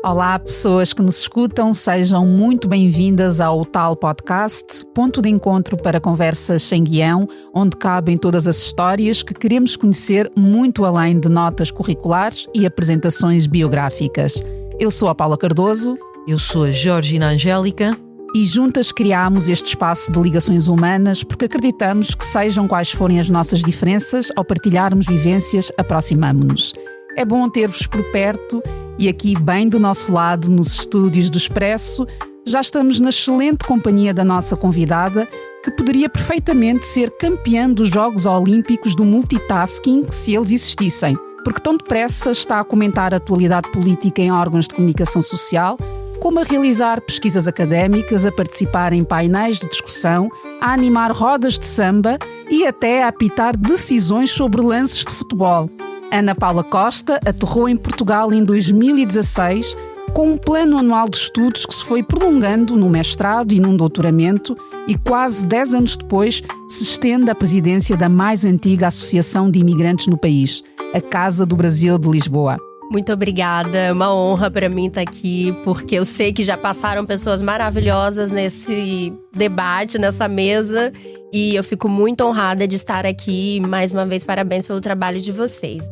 Olá, pessoas que nos escutam, sejam muito bem-vindas ao Tal Podcast, ponto de encontro para conversas sem guião, onde cabem todas as histórias que queremos conhecer muito além de notas curriculares e apresentações biográficas. Eu sou a Paula Cardoso. Eu sou a Georgina Angélica. E juntas criámos este espaço de ligações humanas porque acreditamos que, sejam quais forem as nossas diferenças, ao partilharmos vivências, aproximamo-nos. É bom ter-vos por perto e aqui bem do nosso lado, nos estúdios do Expresso, já estamos na excelente companhia da nossa convidada, que poderia perfeitamente ser campeã dos Jogos Olímpicos do multitasking, se eles existissem, porque tão depressa está a comentar a atualidade política em órgãos de comunicação social, como a realizar pesquisas académicas, a participar em painéis de discussão, a animar rodas de samba e até a apitar decisões sobre lances de futebol. Ana Paula Costa aterrou em Portugal em 2016 com um plano anual de estudos que se foi prolongando num mestrado e num doutoramento e quase 10 anos depois se estende à presidência da mais antiga associação de imigrantes no país, a Casa do Brasil de Lisboa. Muito obrigada, é uma honra para mim estar aqui, porque eu sei que já passaram pessoas maravilhosas nesse debate, nessa mesa, e eu fico muito honrada de estar aqui. Mais uma vez, parabéns pelo trabalho de vocês.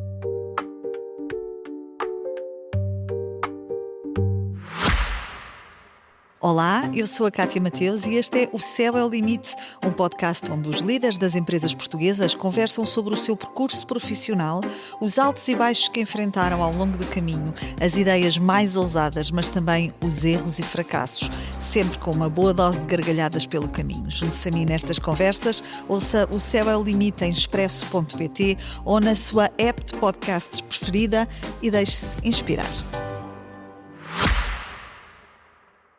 Olá, eu sou a Cátia Mateus e este é O Céu é o Limite, um podcast onde os líderes das empresas portuguesas conversam sobre o seu percurso profissional, os altos e baixos que enfrentaram ao longo do caminho, as ideias mais ousadas, mas também os erros e fracassos, sempre com uma boa dose de gargalhadas pelo caminho. Junte-se a mim nestas conversas, ouça O Céu é o Limite em expresso.pt ou na sua app de podcasts preferida e deixe-se inspirar.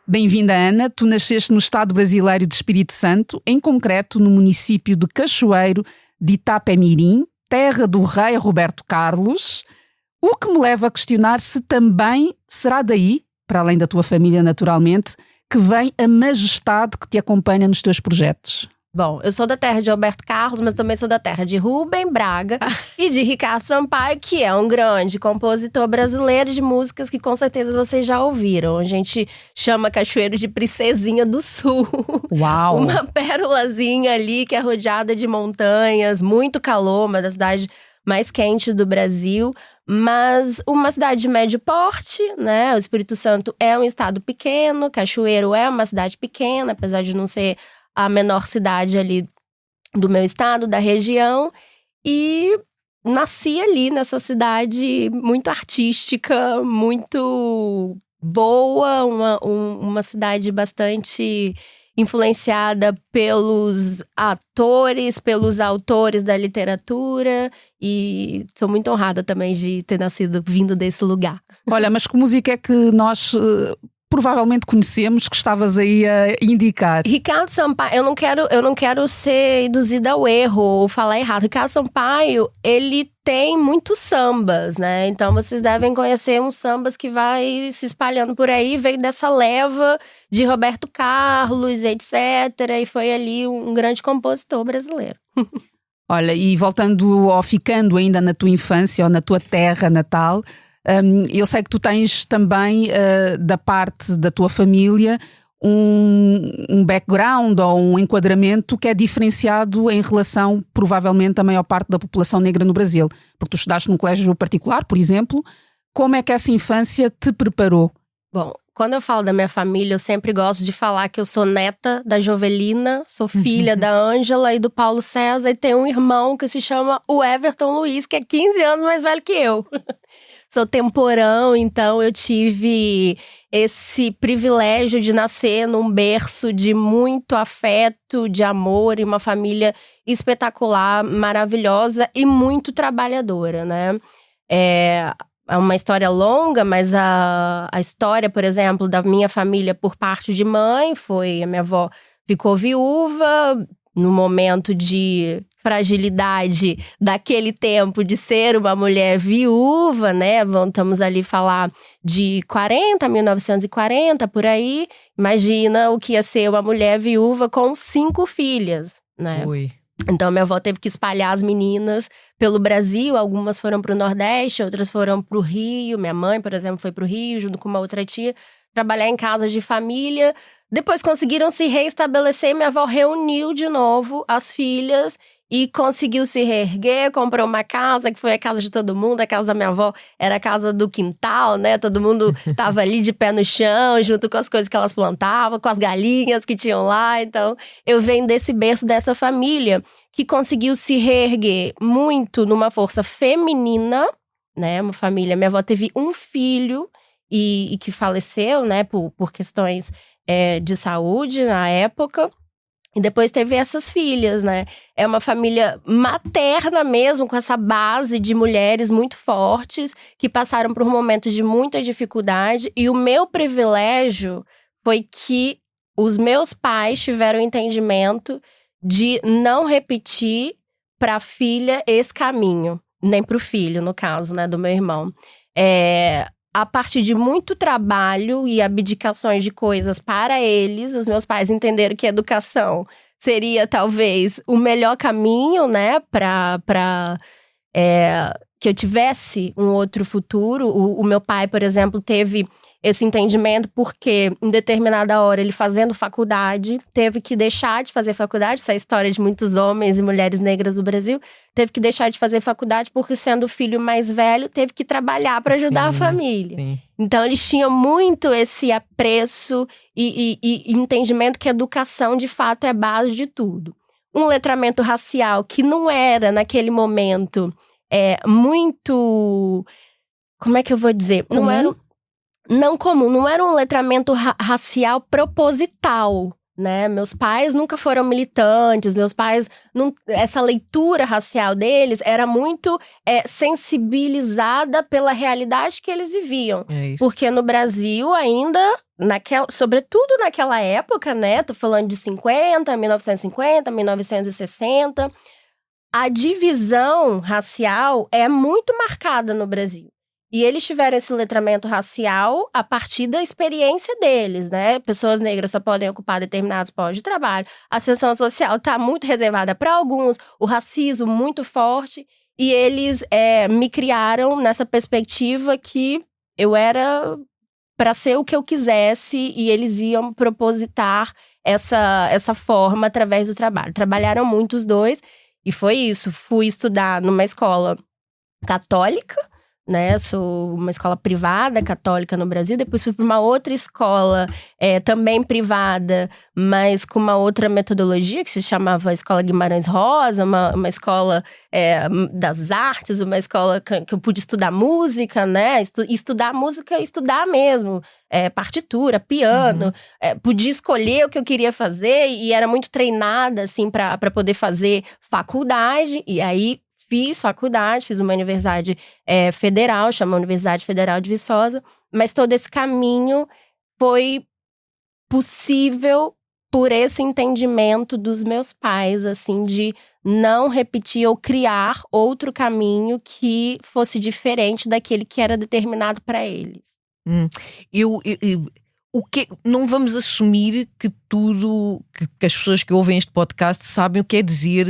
Bem-vinda, Ana. Tu nasceste no estado brasileiro de Espírito Santo, em concreto no município de Cachoeiro de Itapemirim, terra do rei Roberto Carlos, o que me leva a questionar se também será daí, para além da tua família naturalmente, que vem a majestade que te acompanha nos teus projetos. Bom, eu sou da terra de Roberto Carlos, mas também sou da terra de Rubem Braga e de Ricardo Sampaio, que é um grande compositor brasileiro de músicas que com certeza vocês já ouviram. A gente chama Cachoeiro de Princesinha do Sul. Uau! Uma pérolazinha ali que é rodeada de montanhas, muito calor, uma das cidades mais quentes do Brasil, mas uma cidade de médio porte, né? O Espírito Santo é um estado pequeno, Cachoeiro é uma cidade pequena, apesar de não ser a menor cidade ali do meu estado, da região, e nasci ali nessa cidade muito artística, muito boa, uma cidade bastante influenciada pelos atores, pelos autores da literatura, e sou muito honrada também de ter vindo desse lugar. Olha, mas que música é que nós provavelmente conhecemos, que estavas aí a indicar? Ricardo Sampaio, eu não quero ser induzida ao erro ou falar errado. Ricardo Sampaio, ele tem muitos sambas, né? Então vocês devem conhecer uns sambas que vai se espalhando por aí, veio dessa leva de Roberto Carlos, etc. E foi ali um grande compositor brasileiro. Olha, e voltando ou ficando ainda na tua infância ou na tua terra natal, eu sei que tu tens também, da parte da tua família, um background ou um enquadramento que é diferenciado em relação, provavelmente, à maior parte da população negra no Brasil. Porque tu estudaste num colégio particular, por exemplo. Como é que essa infância te preparou? Bom, quando eu falo da minha família, eu sempre gosto de falar que eu sou neta da Jovelina, sou filha da Ângela e do Paulo César, e tenho um irmão que se chama o Everton Luiz, que é 15 anos mais velho que eu. Sou temporão, então eu tive esse privilégio de nascer num berço de muito afeto, de amor, e uma família espetacular, maravilhosa e muito trabalhadora, né? É uma história longa, mas a história, por exemplo, da minha família por parte de mãe foi: a minha avó ficou viúva no momento de fragilidade daquele tempo de ser uma mulher viúva, né? Estamos ali falar de 1940, por aí. Imagina o que ia ser uma mulher viúva com 5 filhas, né? Ui. Então, minha avó teve que espalhar as meninas pelo Brasil. Algumas foram para o Nordeste, outras foram para o Rio. Minha mãe, por exemplo, foi para o Rio, junto com uma outra tia, trabalhar em casas de família. Depois conseguiram se reestabelecer. Minha avó reuniu de novo as filhas e conseguiu se reerguer. Comprou uma casa, que foi a casa de todo mundo. A casa da minha avó era a casa do quintal, né? Todo mundo tava ali de pé no chão, junto com as coisas que elas plantavam, com as galinhas que tinham lá. Então, eu venho desse berço dessa família que conseguiu se reerguer muito numa força feminina, né? Uma família. Minha avó teve um filho e que faleceu, né? Por questões de saúde na época. E depois teve essas filhas, né? É uma família materna mesmo, com essa base de mulheres muito fortes, que passaram por momentos de muita dificuldade. E o meu privilégio foi que os meus pais tiveram o entendimento de não repetir para a filha esse caminho. Nem para o filho, no caso, né? Do meu irmão. A partir de muito trabalho e abdicações de coisas para eles, os meus pais entenderam que a educação seria talvez o melhor caminho, né, para que eu tivesse um outro futuro. O meu pai, por exemplo, teve esse entendimento porque, em determinada hora, ele fazendo faculdade, teve que deixar de fazer faculdade. Isso é a história de muitos homens e mulheres negras do Brasil. Teve que deixar de fazer faculdade porque, sendo o filho mais velho, teve que trabalhar para ajudar a família. Sim. Então, eles tinham muito esse apreço e entendimento que a educação, de fato, é a base de tudo. Um letramento racial que não era, naquele momento, muito… Como é que eu vou dizer? Comum? Não comum, não era um letramento racial proposital, né? Meus pais nunca foram militantes, meus pais… essa leitura racial deles era muito sensibilizada pela realidade que eles viviam. É isso. Porque no Brasil ainda, sobretudo naquela época, né? Tô falando de 1950, 1960… A divisão racial é muito marcada no Brasil. E eles tiveram esse letramento racial a partir da experiência deles, né? Pessoas negras só podem ocupar determinados postos de trabalho. A ascensão social está muito reservada para alguns. O racismo muito forte. E eles me criaram nessa perspectiva que eu era para ser o que eu quisesse. E eles iam propositar essa forma através do trabalho. Trabalharam muito os dois. E foi isso. Fui estudar numa escola católica, né? Sou uma escola privada, católica no Brasil. Depois fui para uma outra escola, também privada, mas com uma outra metodologia, que se chamava Escola Guimarães Rosa, uma escola das artes, uma escola que eu pude estudar música, né? Estudar música, estudar mesmo. Partitura, piano, podia escolher o que eu queria fazer e era muito treinada, assim, para poder fazer faculdade. E aí, fiz faculdade, fiz uma universidade federal, chama Universidade Federal de Viçosa. Mas todo esse caminho foi possível por esse entendimento dos meus pais, assim, de não repetir ou criar outro caminho que fosse diferente daquele que era determinado para eles. Não vamos assumir que que as pessoas que ouvem este podcast sabem o que é dizer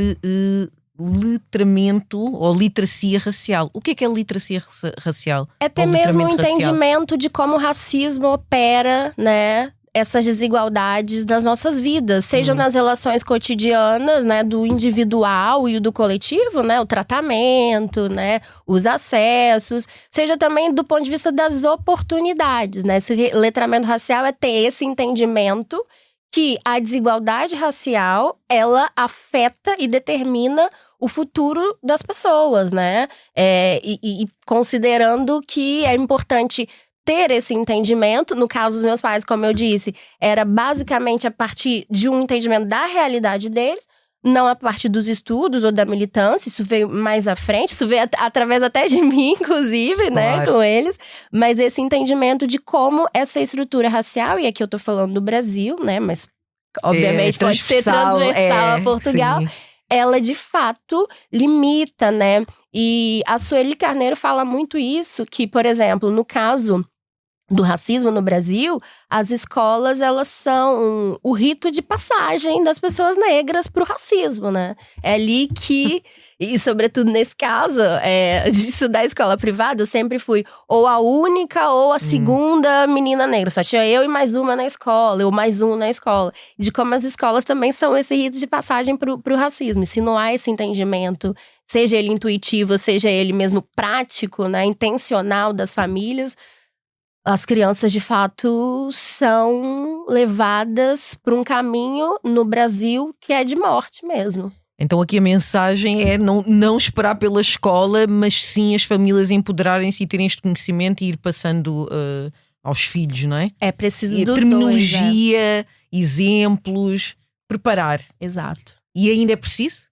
letramento ou literacia racial. O que é literacia racial? É ter mesmo um entendimento de como o racismo opera, né? Essas desigualdades das nossas vidas, seja nas relações cotidianas, né, do individual e do coletivo, né, o tratamento, né, os acessos, seja também do ponto de vista das oportunidades, né, esse letramento racial é ter esse entendimento que a desigualdade racial, ela afeta e determina o futuro das pessoas, né, e considerando que é importante ter esse entendimento. No caso dos meus pais, como eu disse, era basicamente a partir de um entendimento da realidade deles, não a partir dos estudos ou da militância. Isso veio mais à frente, isso veio através até de mim, inclusive, né, com eles. Mas esse entendimento de como essa estrutura racial, e aqui eu tô falando do Brasil, né, mas obviamente pode ser transversal a Portugal, sim. Ela de fato limita, né? E a Sueli Carneiro fala muito isso, que, por exemplo, no caso do racismo no Brasil, as escolas, elas são o rito de passagem das pessoas negras pro racismo, né? É ali que, e sobretudo nesse caso, de estudar escola privada, eu sempre fui ou a única ou a segunda menina negra. Só tinha eu e mais uma na escola, ou mais um na escola. De como as escolas também são esse rito de passagem pro racismo. E se não há esse entendimento, seja ele intuitivo, seja ele mesmo prático, né, intencional das famílias, as crianças, de fato, são levadas por um caminho no Brasil que é de morte mesmo. Então aqui a mensagem é não esperar pela escola, mas sim as famílias empoderarem-se e terem este conhecimento e ir passando aos filhos, não é? É preciso dos terminologia, exemplos, preparar. Exato. E ainda é preciso?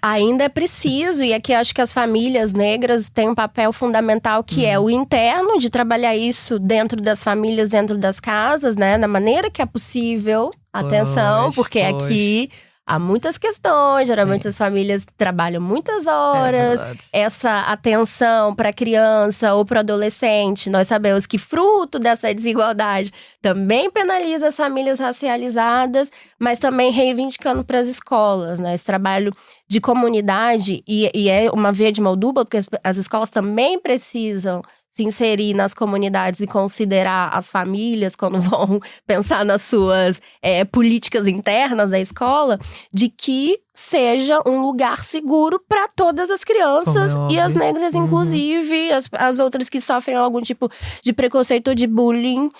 Ainda é preciso, e aqui acho que as famílias negras têm um papel fundamental que é o interno, de trabalhar isso dentro das famílias, dentro das casas, né? Na maneira que é possível. Atenção, porque aqui há muitas questões, geralmente as famílias trabalham muitas horas. Essa atenção para a criança ou para o adolescente, nós sabemos que fruto dessa desigualdade também penaliza as famílias racializadas, mas também reivindicando para as escolas, né? Esse trabalho de comunidade, e é uma via de mão dupla, porque as escolas também precisam se inserir nas comunidades e considerar as famílias quando vão pensar nas suas políticas internas da escola, de que seja um lugar seguro para todas as crianças e as negras, inclusive, as outras que sofrem algum tipo de preconceito ou de bullying,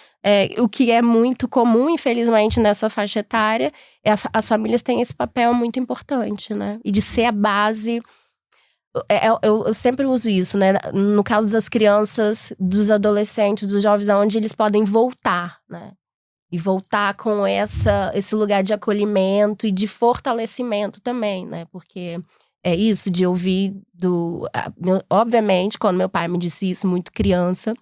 o que é muito comum, infelizmente, nessa faixa etária. As famílias têm esse papel muito importante, né? E de ser a base. Eu sempre uso isso, né? No caso das crianças, dos adolescentes, dos jovens, onde eles podem voltar, né? E voltar com esse lugar de acolhimento e de fortalecimento também, né? Porque é isso de ouvir obviamente, quando meu pai me disse isso muito criança,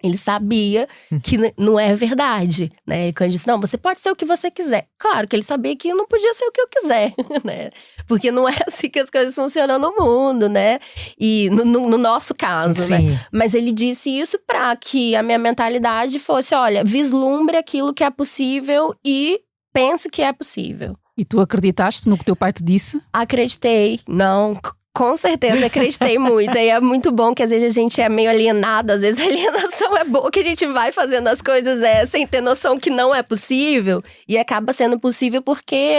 ele sabia que não é verdade, né? Quando ele disse, não, você pode ser o que você quiser. Claro que ele sabia que eu não podia ser o que eu quiser, né? Porque não é assim que as coisas funcionam no mundo, né? E no nosso caso, né? Mas ele disse isso para que a minha mentalidade fosse, olha, vislumbre aquilo que é possível e pense que é possível. E tu acreditaste no que teu pai te disse? Acreditei, não. Com certeza, acreditei muito. E é muito bom que às vezes a gente é meio alienado. Às vezes a alienação é boa, que a gente vai fazendo as coisas sem ter noção que não é possível. E acaba sendo possível porque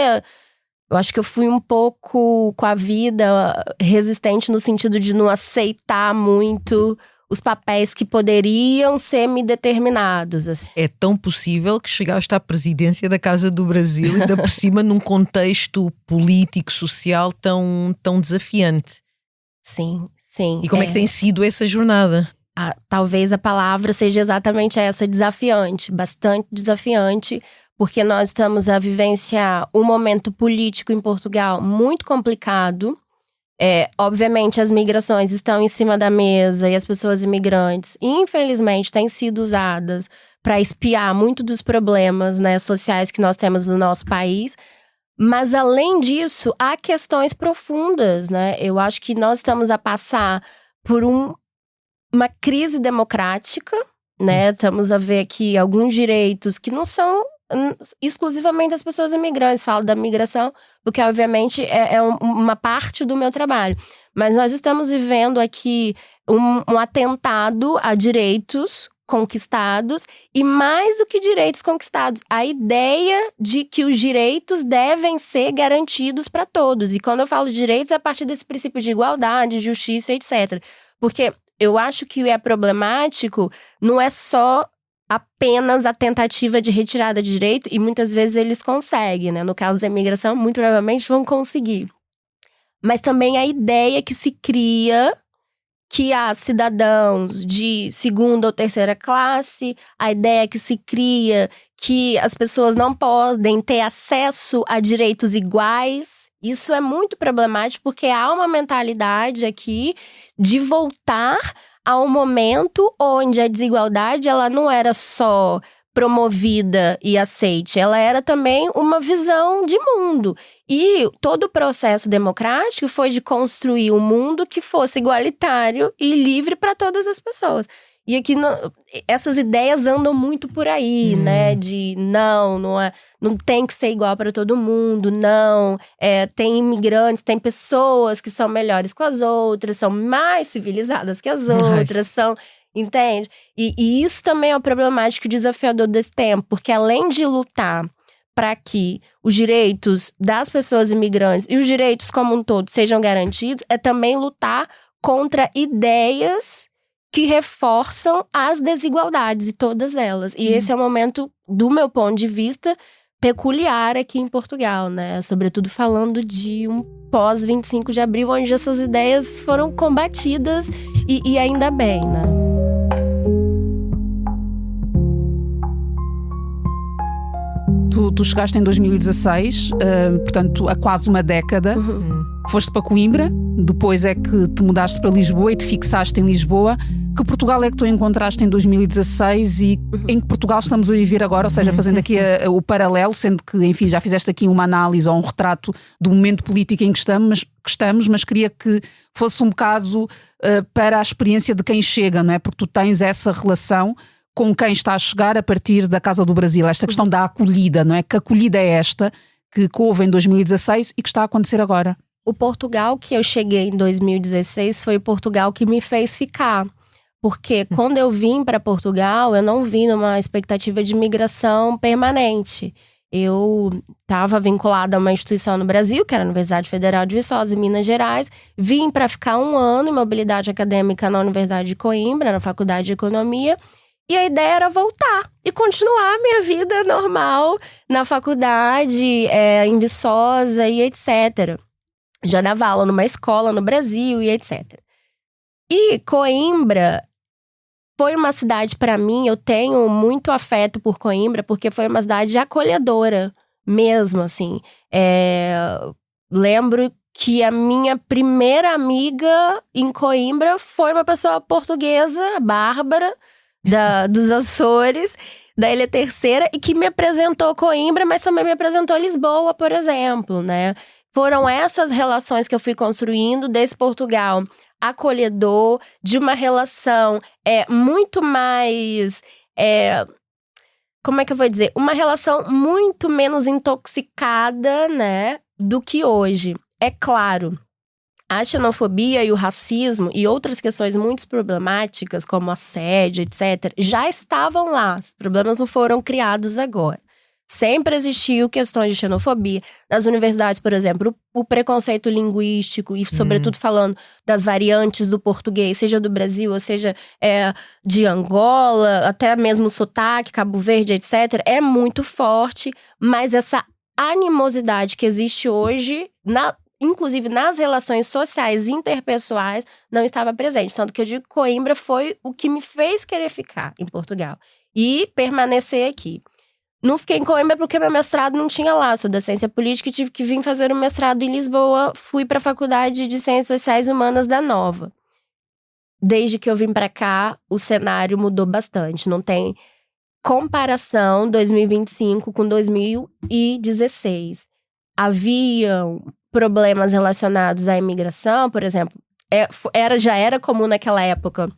eu acho que eu fui um pouco com a vida resistente no sentido de não aceitar muito os papéis que poderiam ser me determinados. Assim. É tão possível que chegaste à presidência da Casa do Brasil, ainda por cima num contexto político, social tão desafiante. Sim, sim. E como é que tem sido essa jornada? Talvez a palavra seja exatamente essa, desafiante, bastante desafiante, porque nós estamos a vivenciar um momento político em Portugal muito complicado. Obviamente as migrações estão em cima da mesa e as pessoas imigrantes, infelizmente, têm sido usadas para espiar muito dos problemas, né, sociais que nós temos no nosso país. Mas além disso, há questões profundas, né? Eu acho que nós estamos a passar por uma crise democrática, né? Estamos a ver aqui alguns direitos que não são exclusivamente das pessoas imigrantes. Falo da migração porque obviamente é uma parte do meu trabalho, mas nós estamos vivendo aqui um atentado a direitos conquistados, e mais do que direitos conquistados, a ideia de que os direitos devem ser garantidos para todos. E quando eu falo de direitos, é a partir desse princípio de igualdade, justiça, etc. Porque eu acho que é problemático, não é só apenas a tentativa de retirada de direito, e muitas vezes eles conseguem, né? No caso da imigração, muito provavelmente vão conseguir. Mas também a ideia que se cria que há cidadãos de segunda ou terceira classe, a ideia que se cria que as pessoas não podem ter acesso a direitos iguais. Isso é muito problemático, porque há uma mentalidade aqui de voltar a um momento onde a desigualdade ela não era só promovida e aceite, ela era também uma visão de mundo. E todo o processo democrático foi de construir um mundo que fosse igualitário e livre para todas as pessoas. E aqui essas ideias andam muito por aí, né? De não tem que ser igual para todo mundo, não. Tem imigrantes, tem pessoas que são melhores que as outras, são mais civilizadas que as outras, entende? E isso também é o problemático e desafiador desse tempo, porque além de lutar para que os direitos das pessoas imigrantes e os direitos como um todo sejam garantidos, é também lutar contra ideias que reforçam as desigualdades, e todas elas. E esse é o momento, do meu ponto de vista, peculiar aqui em Portugal, né? Sobretudo falando de um pós-25 de abril, onde essas ideias foram combatidas, e ainda bem, né? Tu chegaste em 2016, portanto, há quase uma década. Foste para Coimbra, depois é que te mudaste para Lisboa e te fixaste em Lisboa. Que Portugal é que tu encontraste em 2016 e em que Portugal estamos a viver agora? Ou seja, fazendo aqui o paralelo, sendo que, enfim, já fizeste aqui uma análise ou um retrato do momento político em que estamos, mas queria que fosse um bocado para a experiência de quem chega, não é? Porque tu tens essa relação com quem está a chegar a partir da Casa do Brasil, esta questão da acolhida, não é? Que acolhida é esta que houve em 2016 e que está a acontecer agora? O Portugal que eu cheguei em 2016 foi o Portugal que me fez ficar. Porque quando eu vim para Portugal, eu não vim numa expectativa de migração permanente. Eu estava vinculada a uma instituição no Brasil, que era a Universidade Federal de Viçosa, em Minas Gerais. Vim para ficar 1 ano em mobilidade acadêmica na Universidade de Coimbra, na Faculdade de Economia. E a ideia era voltar e continuar a minha vida normal na faculdade, em Viçosa e etc. Já dava aula numa escola no Brasil e etc. E Coimbra foi uma cidade, para mim, eu tenho muito afeto por Coimbra, porque foi uma cidade acolhedora mesmo, assim. Lembro que a minha primeira amiga em Coimbra foi uma pessoa portuguesa, Bárbara, dos Açores, da Ilha Terceira, e que me apresentou Coimbra, mas também me apresentou Lisboa, por exemplo, né? Foram essas relações que eu fui construindo desse Portugal acolhedor, de uma relação muito mais… como é que eu vou dizer? Uma relação muito menos intoxicada, né, do que hoje. É claro, a xenofobia e o racismo e outras questões muito problemáticas, como assédio, etc., já estavam lá. Os problemas não foram criados agora. Sempre existiu questões de xenofobia. Nas universidades, por exemplo, o preconceito linguístico, e sobretudo falando das variantes do português, seja do Brasil, ou seja de Angola, até mesmo sotaque, Cabo Verde, etc., é muito forte. Mas essa animosidade que existe hoje, inclusive nas relações sociais interpessoais, não estava presente. Tanto que eu digo que Coimbra foi o que me fez querer ficar em Portugal e permanecer aqui. Não fiquei em Coimbra porque meu mestrado não tinha lá. Sou da ciência política e tive que vir fazer um mestrado em Lisboa. Fui para a Faculdade de Ciências Sociais e Humanas da Nova. Desde que eu vim para cá, o cenário mudou bastante. Não tem comparação 2025 com 2016. Haviam problemas relacionados à imigração, por exemplo. Já era comum naquela época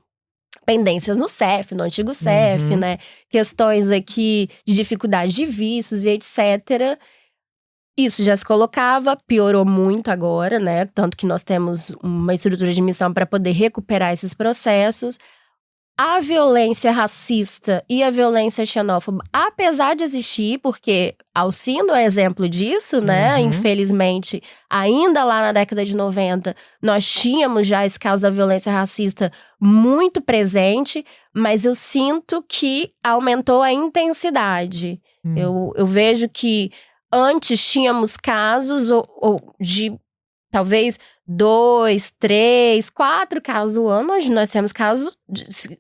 pendências no CEF, no antigo CEF, né? Questões aqui de dificuldade de vistos e etc. Isso já se colocava, piorou muito agora, né? Tanto que nós temos uma estrutura de missão para poder recuperar esses processos. A violência racista e a violência xenófoba, apesar de existir, porque Alcindo é exemplo disso, né? Infelizmente, ainda lá na década de 90, nós tínhamos já esse caso da violência racista muito presente, mas eu sinto que aumentou a intensidade. Eu vejo que antes tínhamos casos de talvez 2, 3, 4 casos ao ano. Hoje nós temos casos,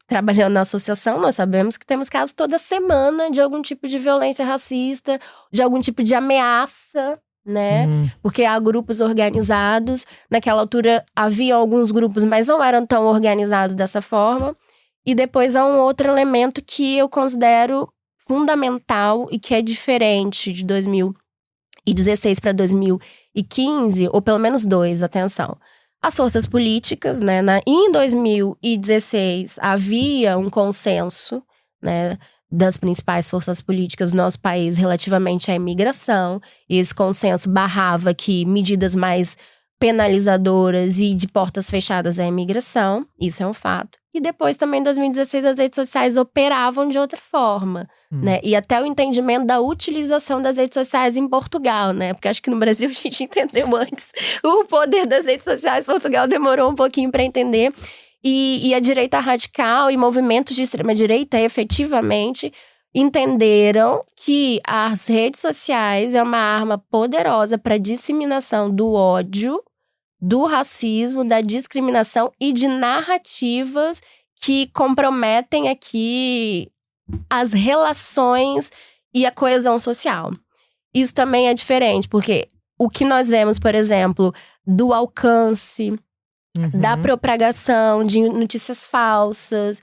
trabalhando na associação, nós sabemos que temos casos toda semana de algum tipo de violência racista, de algum tipo de ameaça, né? Porque há grupos organizados. Naquela altura havia alguns grupos, mas não eram tão organizados dessa forma. E depois há um outro elemento que eu considero fundamental e que é diferente de 2016 para 2015, ou pelo menos 2, atenção. as forças políticas, né? Em 2016, havia um consenso, né, das principais forças políticas do nosso país relativamente à imigração. E esse consenso barrava que medidas mais penalizadoras e de portas fechadas à imigração. Isso é um fato. E depois, também, em 2016, as redes sociais operavam de outra forma, né? E até o entendimento da utilização das redes sociais em Portugal, né? Porque acho que no Brasil a gente entendeu antes o poder das redes sociais. Portugal demorou um pouquinho para entender. E a direita radical e movimentos de extrema-direita, efetivamente, entenderam que as redes sociais é uma arma poderosa para disseminação do ódio, do racismo, da discriminação e de narrativas que comprometem aqui as relações e a coesão social. Isso também é diferente, porque o que nós vemos, por exemplo, do alcance, da propagação de notícias falsas,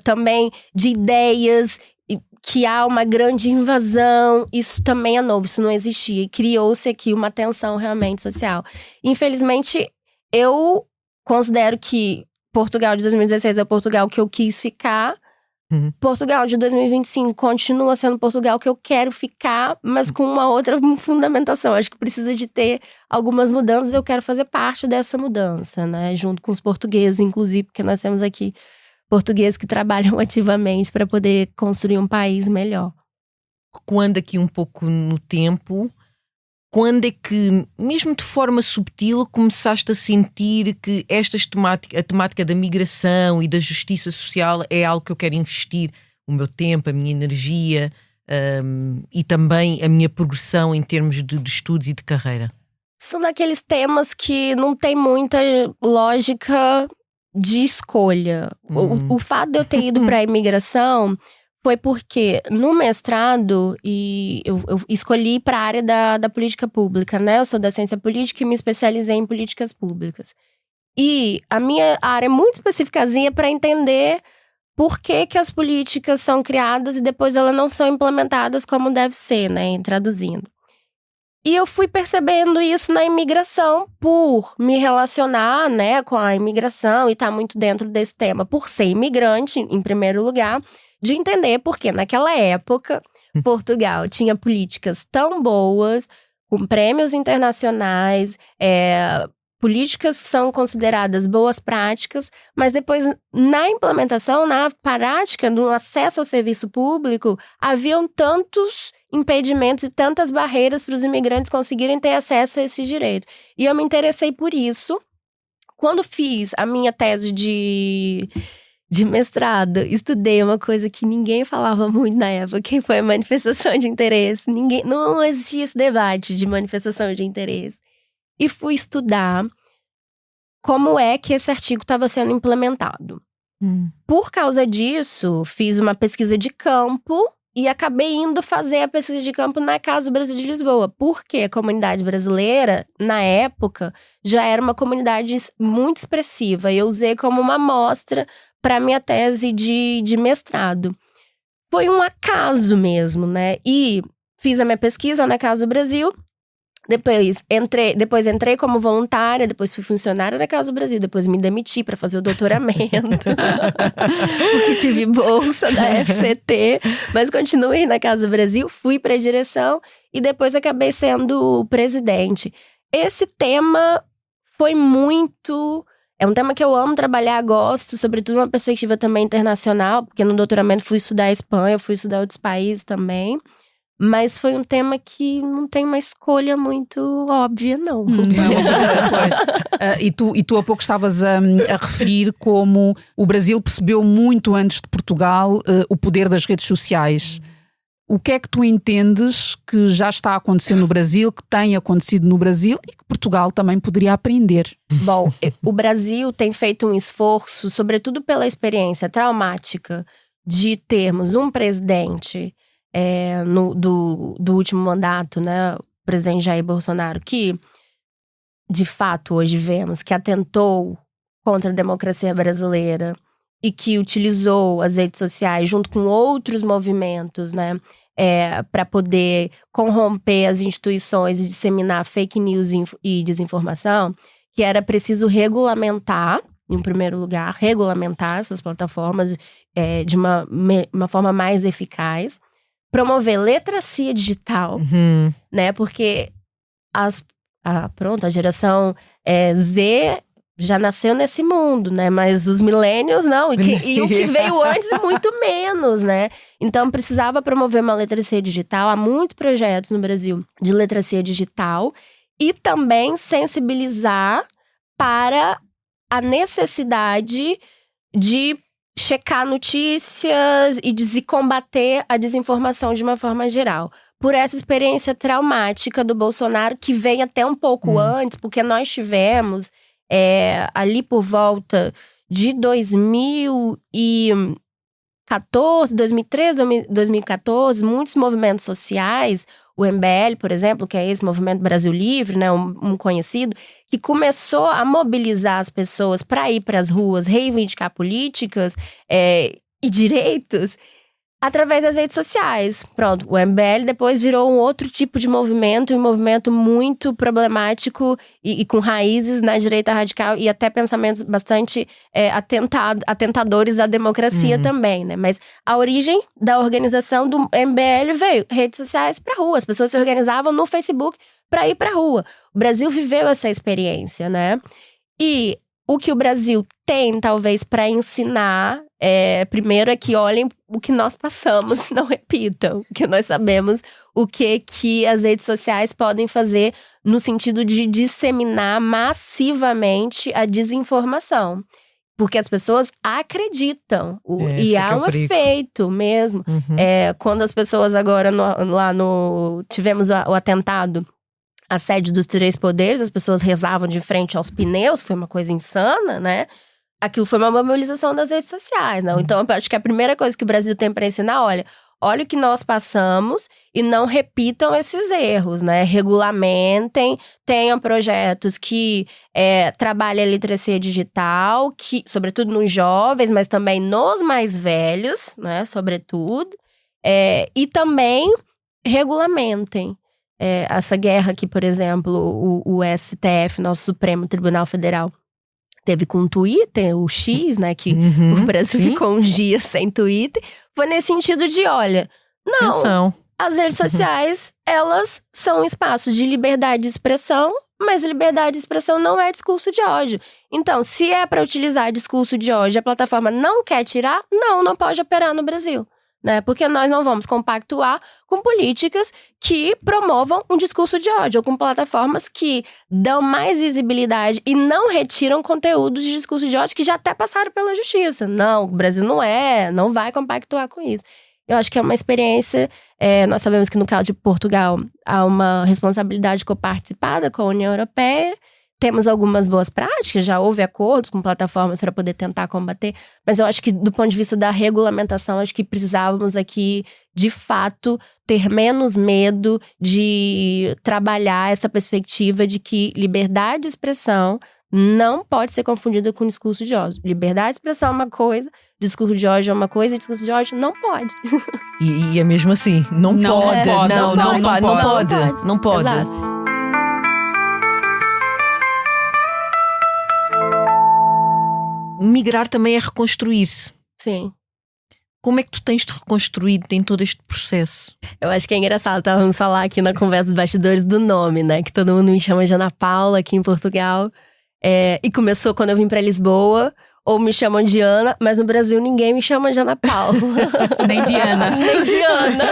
também de ideias que há uma grande invasão, isso também é novo, isso não existia. E criou-se aqui uma tensão realmente social. Infelizmente, eu considero que Portugal de 2016 é o Portugal que eu quis ficar. Portugal de 2025 continua sendo Portugal que eu quero ficar, mas com uma outra fundamentação. Acho que precisa de ter algumas mudanças. Eu quero fazer parte dessa mudança, né? Junto com os portugueses, inclusive, porque nós temos aqui portugueses que trabalham ativamente para poder construir um país melhor. Recuando aqui um pouco no tempo, quando é que, mesmo de forma subtil, começaste a sentir que a temática da migração e da justiça social é algo que eu quero investir o meu tempo, a minha energia e também a minha progressão em termos de estudos e de carreira? São daqueles temas que não tem muita lógica de escolha. O fato de eu ter ido para a imigração foi porque no mestrado eu escolhi para a área da política pública, né? Eu sou da ciência política e me especializei em políticas públicas. E a minha área é muito especificazinha para entender por que as políticas são criadas e depois elas não são implementadas como deve ser, né? Traduzindo. E eu fui percebendo isso na imigração, por me relacionar, né, com a imigração e estar muito dentro desse tema, por ser imigrante, em primeiro lugar, de entender porque naquela época Portugal tinha políticas tão boas, com prêmios internacionais, políticas que são consideradas boas práticas, mas depois, na implementação, na prática, no acesso ao serviço público, haviam tantos impedimentos e tantas barreiras para os imigrantes conseguirem ter acesso a esses direitos. E eu me interessei por isso. Quando fiz a minha tese de mestrado, estudei uma coisa que ninguém falava muito na época, que foi a manifestação de interesse. Não existia esse debate de manifestação de interesse. E fui estudar como é que esse artigo estava sendo implementado. Por causa disso, fiz uma pesquisa de campo e acabei indo fazer a pesquisa de campo na Casa do Brasil de Lisboa. Porque a comunidade brasileira, na época, já era uma comunidade muito expressiva. E eu usei como uma amostra para minha tese de mestrado. Foi um acaso mesmo, né? E fiz a minha pesquisa na Casa do Brasil. Depois entrei como voluntária, depois fui funcionária da Casa do Brasil, depois me demiti para fazer o doutoramento, porque tive bolsa da FCT, mas continuei na Casa do Brasil, fui para a direção e depois acabei sendo presidente. Esse tema foi muito... É um tema que eu amo trabalhar, gosto, sobretudo uma perspectiva também internacional, porque no doutoramento fui estudar a Espanha, fui estudar outros países também. Mas foi um tema que não tem uma escolha muito óbvia, não. E tu há pouco estavas a referir como o Brasil percebeu muito antes de Portugal o poder das redes sociais. O que é que tu entendes que já está a acontecer no Brasil, que tem acontecido no Brasil e que Portugal também poderia aprender? Bom, o Brasil tem feito um esforço, sobretudo pela experiência traumática de termos um presidente do último mandato, né, o presidente Jair Bolsonaro, que de fato hoje vemos que atentou contra a democracia brasileira e que utilizou as redes sociais junto com outros movimentos, né, para poder corromper as instituições e disseminar fake news e desinformação, que era preciso regulamentar, em primeiro lugar, regulamentar essas plataformas de uma forma mais eficaz. Promover literacia digital, né? Porque a geração Z já nasceu nesse mundo, né? Mas os millennials não. E o que veio antes, muito menos, né? Então, precisava promover uma literacia digital. Há muitos projetos no Brasil de literacia digital. E também sensibilizar para a necessidade de checar notícias e de combater a desinformação de uma forma geral. Por essa experiência traumática do Bolsonaro, que veio até um pouco antes, porque nós tivemos, ali por volta de 2014, 2013, 2014, muitos movimentos sociais, o MBL, por exemplo, que é esse Movimento Brasil Livre, né, um conhecido, que começou a mobilizar as pessoas para ir para as ruas, reivindicar políticas e direitos através das redes sociais. Pronto, o MBL depois virou um outro tipo de movimento, um movimento muito problemático e com raízes na direita radical e até pensamentos bastante atentadores da democracia também, né? Mas a origem da organização do MBL veio redes sociais para rua. As pessoas se organizavam no Facebook para ir para rua. O Brasil viveu essa experiência, né? E o que o Brasil tem, talvez, para ensinar, primeiro é que olhem o que nós passamos, não repitam. Porque nós sabemos o que as redes sociais podem fazer no sentido de disseminar massivamente a desinformação. Porque as pessoas acreditam. E há um efeito mesmo. Quando as pessoas agora, tivemos o atentado, a sede dos 3 poderes, as pessoas rezavam de frente aos pneus, foi uma coisa insana, né? Aquilo foi uma mobilização das redes sociais, né? Então, eu acho que a primeira coisa que o Brasil tem para ensinar, olha o que nós passamos e não repitam esses erros, né? Regulamentem, tenham projetos que trabalhem a literacia digital, que, sobretudo nos jovens, mas também nos mais velhos, né? Sobretudo. E também regulamentem. Essa guerra que, por exemplo, o STF, nosso Supremo Tribunal Federal, teve com o Twitter, o X, né? Que o Brasil ficou uns dias sem Twitter. Foi nesse sentido de, olha, não, as redes sociais, elas são um espaço de liberdade de expressão, mas liberdade de expressão não é discurso de ódio. Então, se é para utilizar discurso de ódio, a plataforma não quer tirar, não pode operar no Brasil. Né? Porque nós não vamos compactuar com políticas que promovam um discurso de ódio, ou com plataformas que dão mais visibilidade e não retiram conteúdos de discurso de ódio que já até passaram pela justiça. Não, o Brasil não vai compactuar com isso. Eu acho que é uma experiência, nós sabemos que no caso de Portugal há uma responsabilidade coparticipada com a União Europeia. Temos algumas boas práticas, já houve acordos com plataformas para poder tentar combater, mas eu acho que do ponto de vista da regulamentação, acho que precisávamos aqui, de fato, ter menos medo de trabalhar essa perspectiva de que liberdade de expressão não pode ser confundida com discurso de ódio. Liberdade de expressão é uma coisa, discurso de ódio é uma coisa e discurso de ódio não pode. E é mesmo assim, não pode. Não pode. Exato. Migrar também é reconstruir-se. Sim. Como é que tu tens te reconstruído em todo este processo? Eu acho que é engraçado, estávamos falar aqui na conversa dos bastidores do nome, né? Que todo mundo me chama de Ana Paula aqui em Portugal. E começou quando eu vim pra Lisboa, ou me chamam de Ana, mas no Brasil ninguém me chama de Ana Paula. Nem de Ana. Nem de Ana.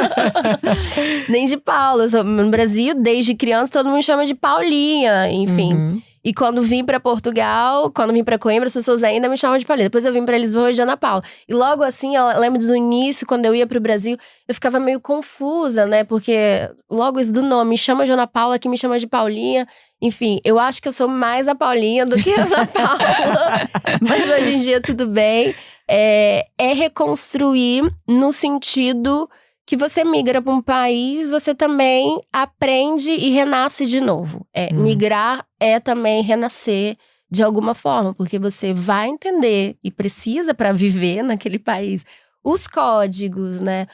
Nem de Paula. No Brasil, desde criança, todo mundo me chama de Paulinha, enfim. E quando vim pra Portugal, quando vim pra Coimbra, as pessoas ainda me chamam de Paulinha. Depois eu vim pra Lisboa de Ana Paula. E logo assim, eu lembro do início, quando eu ia pro Brasil, eu ficava meio confusa, né? Porque logo isso do nome, me chama de Ana Paula, que me chama de Paulinha. Enfim, eu acho que eu sou mais a Paulinha do que a Ana Paula. Mas hoje em dia tudo bem. É reconstruir no sentido que você migra para um país, você também aprende e renasce de novo. Migrar é também renascer de alguma forma, porque você vai entender e precisa para viver naquele país os códigos, né?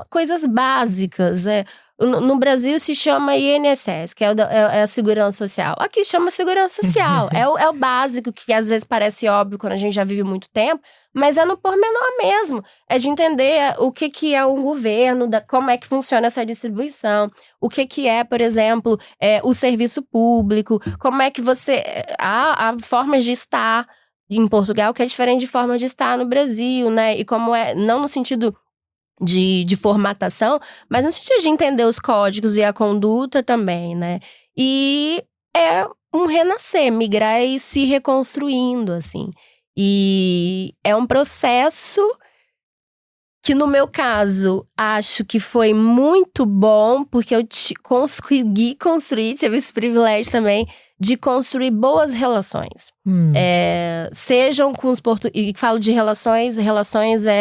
Coisas básicas, né? No Brasil se chama INSS, que é a Segurança Social. Aqui chama Segurança Social. É o básico, que às vezes parece óbvio quando a gente já vive muito tempo, mas é no pormenor mesmo. É de entender o que é um governo, como é que funciona essa distribuição, o que é, por exemplo, o serviço público, como é que você... Há formas de estar em Portugal que é diferente de forma de estar no Brasil, né? E como não no sentido de formatação, mas no sentido de entender os códigos e a conduta também, né? E é um renascer, migrar e se reconstruindo, assim. E é um processo que, no meu caso, acho que foi muito bom, porque eu consegui construir, tive esse privilégio também, de construir boas relações. Sejam com os portugueses, e falo de relações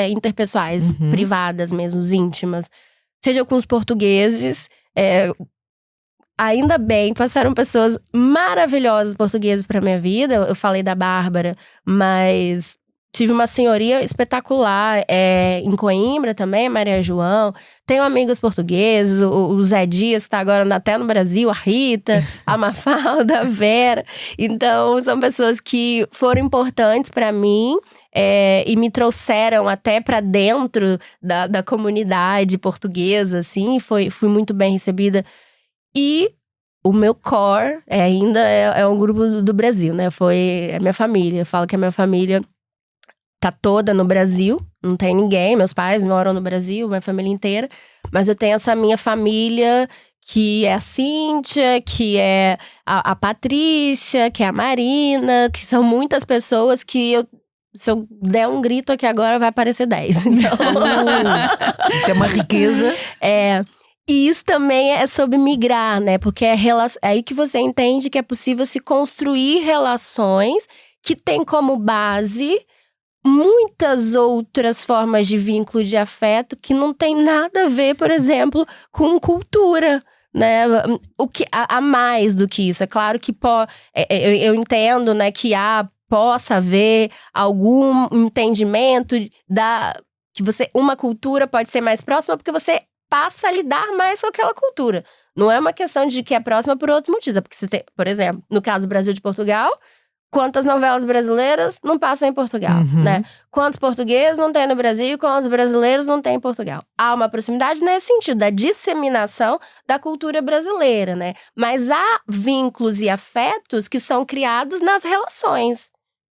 interpessoais, privadas mesmo, íntimas. Seja com os portugueses, ainda bem, passaram pessoas maravilhosas portuguesas para minha vida. Eu falei da Bárbara, mas tive uma senhoria espetacular em Coimbra também, Maria João. Tenho amigos portugueses, o Zé Dias, que tá agora até no Brasil, a Rita, a Mafalda, a Vera. Então, são pessoas que foram importantes para mim e me trouxeram até para dentro da comunidade portuguesa, assim. Fui muito bem recebida. E o meu core ainda é um grupo do Brasil, né? É minha família. Eu falo que a minha família tá toda no Brasil, não tem ninguém. Meus pais moram no Brasil, minha família inteira. Mas eu tenho essa minha família, que é a Cíntia, que é a Patrícia, que é a Marina, que são muitas pessoas que se eu der um grito aqui agora, vai aparecer 10. Então... Isso é uma riqueza. E isso também é sobre migrar, né? Porque é aí que você entende que é possível se construir relações que tem como base muitas outras formas de vínculo de afeto que não tem nada a ver, por exemplo, com cultura, né? O que há mais do que isso. É claro que eu entendo, né, que possa haver algum entendimento que uma cultura pode ser mais próxima porque você passa a lidar mais com aquela cultura. Não é uma questão de que é próxima por outros motivos. É porque você tem, por exemplo, no caso do Brasil de Portugal, quantas novelas brasileiras não passam em Portugal, né? Quantos portugueses não tem no Brasil e quantos brasileiros não tem em Portugal. Há uma proximidade nesse sentido, da disseminação da cultura brasileira, né? Mas há vínculos e afetos que são criados nas relações,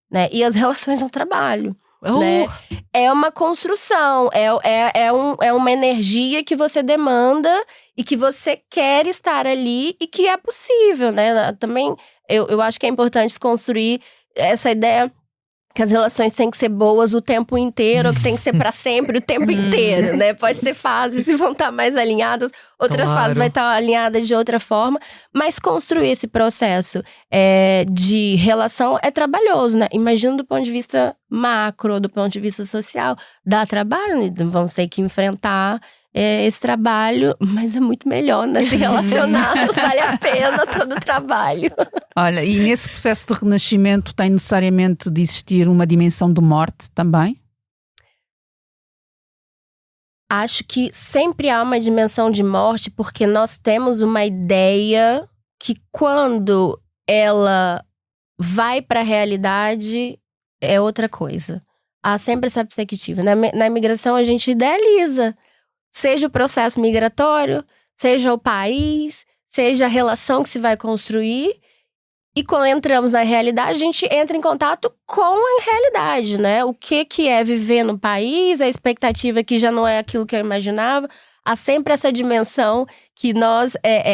né? E as relações é um trabalho. Né? É uma construção, é uma energia que você demanda e que você quer estar ali e que é possível, né? Também eu acho que é importante construir essa ideia que as relações têm que ser boas o tempo inteiro, ou que tem que ser pra sempre o tempo inteiro, né? Pode ser fases e vão estar mais alinhadas, outras fases vai estar alinhadas de outra forma, mas construir esse processo de relação é trabalhoso, né? Imagina do ponto de vista macro, do ponto de vista social, dá trabalho, vamos ter que enfrentar esse trabalho, mas é muito melhor, né? Se relacionar, vale a pena todo o trabalho. Olha, e nesse processo de renascimento tem necessariamente de existir uma dimensão de morte também? Acho que sempre há uma dimensão de morte, porque nós temos uma ideia que quando ela vai para a realidade é outra coisa. Há sempre essa perspectiva. Na imigração a gente idealiza. Seja o processo migratório, seja o país, seja a relação que se vai construir. E quando entramos na realidade, a gente entra em contato com a realidade, né? O que é viver no país, a expectativa que já não é aquilo que eu imaginava. Há sempre essa dimensão que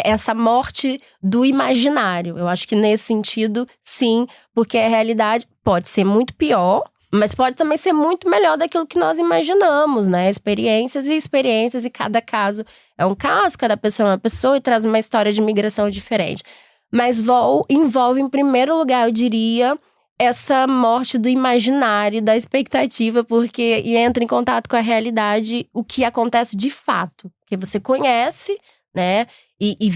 essa morte do imaginário. Eu acho que nesse sentido, sim, porque a realidade pode ser muito pior, mas pode também ser muito melhor daquilo que nós imaginamos, né? Experiências, e cada caso é um caso, cada pessoa é uma pessoa e traz uma história de migração diferente. Mas envolve, em primeiro lugar, eu diria, essa morte do imaginário, da expectativa, porque entra em contato com a realidade, o que acontece de fato. Porque você conhece, né? E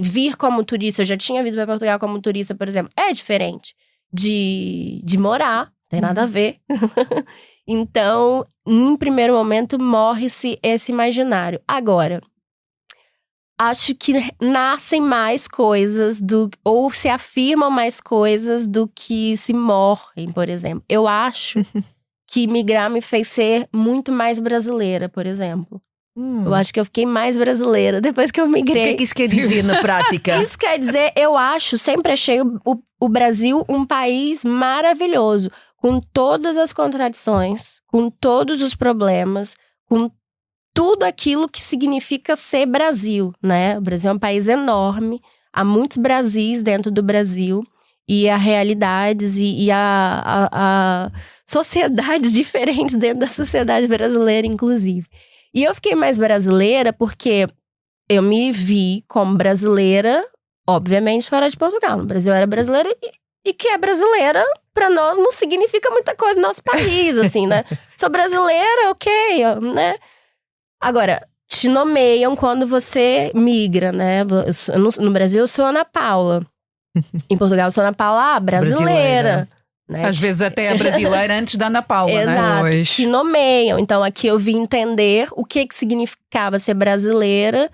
vir como turista, eu já tinha vindo para Portugal como turista, por exemplo, é diferente de morar. Tem nada a ver. Então, num primeiro momento, morre-se esse imaginário. Agora, acho que nascem mais coisas ou se afirmam mais coisas do que se morrem, por exemplo. Eu acho que migrar me fez ser muito mais brasileira, por exemplo. Eu acho que eu fiquei mais brasileira depois que eu migrei. O que isso quer dizer na prática? Isso quer dizer, eu acho, sempre achei o Brasil um país maravilhoso, com todas as contradições, com todos os problemas, com tudo aquilo que significa ser Brasil, né? O Brasil é um país enorme, há muitos Brasis dentro do Brasil, e há realidades e há sociedades diferentes dentro da sociedade brasileira, inclusive. E eu fiquei mais brasileira porque eu me vi como brasileira, obviamente, fora de Portugal. No Brasil eu era brasileira e que é brasileira, pra nós, não significa muita coisa no nosso país, assim, né? Sou brasileira, ok, né? Agora, te nomeiam quando você migra, né? No Brasil eu sou Ana Paula. Em Portugal eu sou Ana Paula, brasileira. Né? Às vezes até a brasileira antes da Ana Paula, Exato, né? te nomeiam. Então aqui eu vim entender o que significava ser brasileira,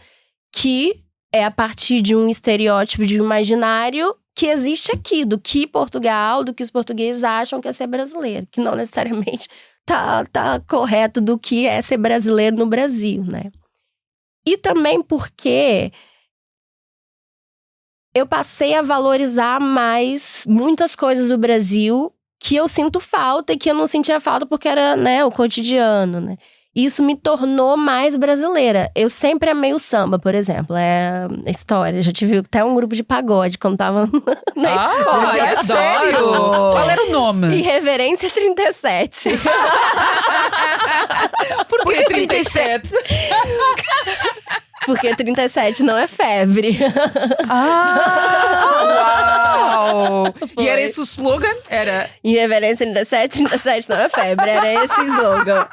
que é a partir de um estereótipo, de um imaginário que existe aqui, do que Portugal, do que os portugueses acham que é ser brasileiro. Que não necessariamente tá correto do que é ser brasileiro no Brasil, né? E também porque eu passei a valorizar mais muitas coisas do Brasil que eu sinto falta e que eu não sentia falta porque era, né, o cotidiano, né? Isso me tornou mais brasileira. Eu sempre amei o samba, por exemplo. É história. Já tive até um grupo de pagode quando tava na escola. É sério? Qual era o nome? Irreverência 37. Por que 37? Porque 37 não é febre. Uau! Foi. E era esse o slogan? Era... Irreverência 37 não é febre. Era esse slogan.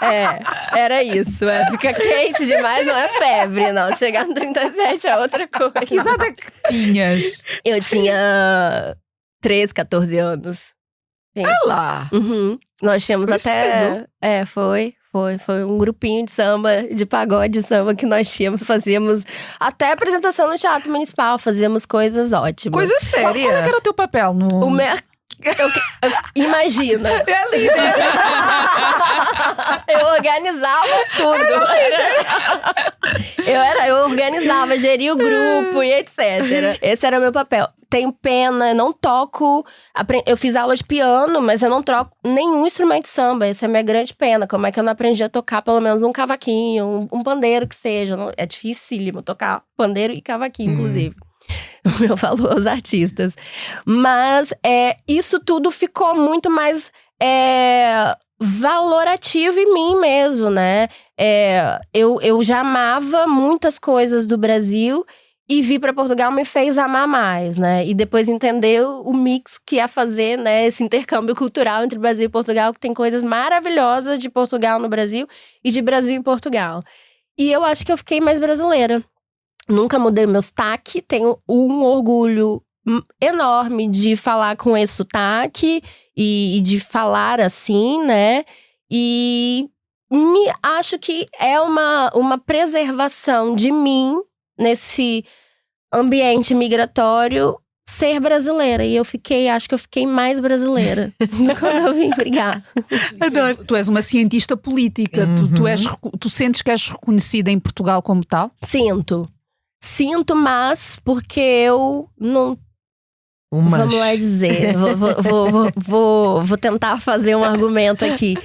Era isso. Fica quente demais, não é febre, não. Chegar no 37 é outra coisa. Que idade é que tinhas? Eu tinha 13, 14 anos. Sim. Lá. Uhum. Nós tínhamos Foi até... cedo. Foi um grupinho de samba, de pagode de samba que nós tínhamos. Fazíamos até apresentação no Teatro Municipal. Fazíamos coisas ótimas. Coisa Qual é séria. que era o teu papel no... Imagina. É líder. Eu organizava tudo. Eu organizava, geria o grupo e etc. Esse era o meu papel. Tenho pena, não toco. Eu fiz aula de piano, mas eu não troco nenhum instrumento de samba. Essa é a minha grande pena. Como é que eu não aprendi a tocar pelo menos um cavaquinho, um pandeiro que seja. É dificílimo tocar pandeiro e cavaquinho, inclusive. Eu falo aos artistas. Mas isso tudo ficou muito mais valorativo em mim mesmo, né? Eu já amava muitas coisas do Brasil e vir para Portugal me fez amar mais, né? E depois entender o mix que é fazer, né? Esse intercâmbio cultural entre Brasil e Portugal, que tem coisas maravilhosas de Portugal no Brasil e de Brasil em Portugal. E eu acho que eu fiquei mais brasileira. Nunca mudei meu sotaque, tenho um orgulho enorme de falar com esse sotaque e de falar assim, né? E acho que é uma preservação de mim nesse ambiente migratório ser brasileira. E acho que eu fiquei mais brasileira quando eu vim brigar. Tu és uma cientista política, tu sentes que és reconhecida em Portugal como tal? Sinto, mas porque eu não... Vamos lá dizer, vou tentar fazer um argumento aqui.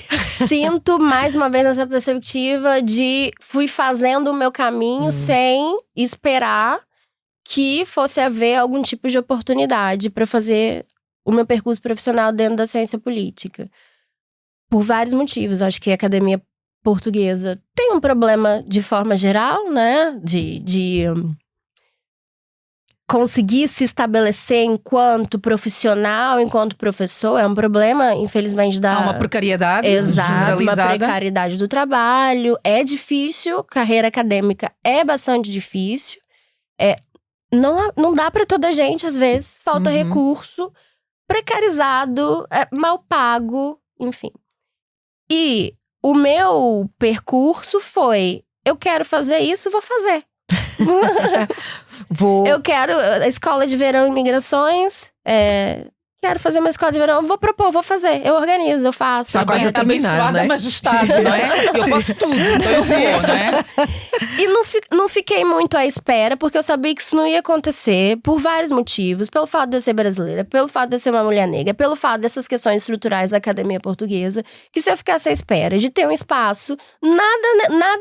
Sinto, mais uma vez, essa perspectiva de fui fazendo o meu caminho sem esperar que fosse haver algum tipo de oportunidade para fazer o meu percurso profissional dentro da ciência política. Por vários motivos. Acho que a academia portuguesa tem um problema de forma geral, né? De conseguir se estabelecer enquanto profissional, enquanto professor, é um problema, infelizmente, Há uma precariedade Exato, uma generalizada. precariedade do trabalho. É difícil, carreira acadêmica é bastante difícil. Não dá pra toda gente, às vezes. Falta recurso, precarizado, mal pago, enfim. E o meu percurso foi, eu quero fazer isso, vou fazer. Eu quero a escola de verão em migrações, quero fazer uma escola de verão, vou propor, vou fazer, eu organizo, eu faço. A coisa tá abençoada, né? Majestade, não é? Eu posso tudo, então eu vou, não é? E não fiquei muito à espera, porque eu sabia que isso não ia acontecer por vários motivos. Pelo fato de eu ser brasileira, pelo fato de eu ser uma mulher negra, pelo fato dessas questões estruturais da academia portuguesa, que se eu ficasse à espera de ter um espaço, nada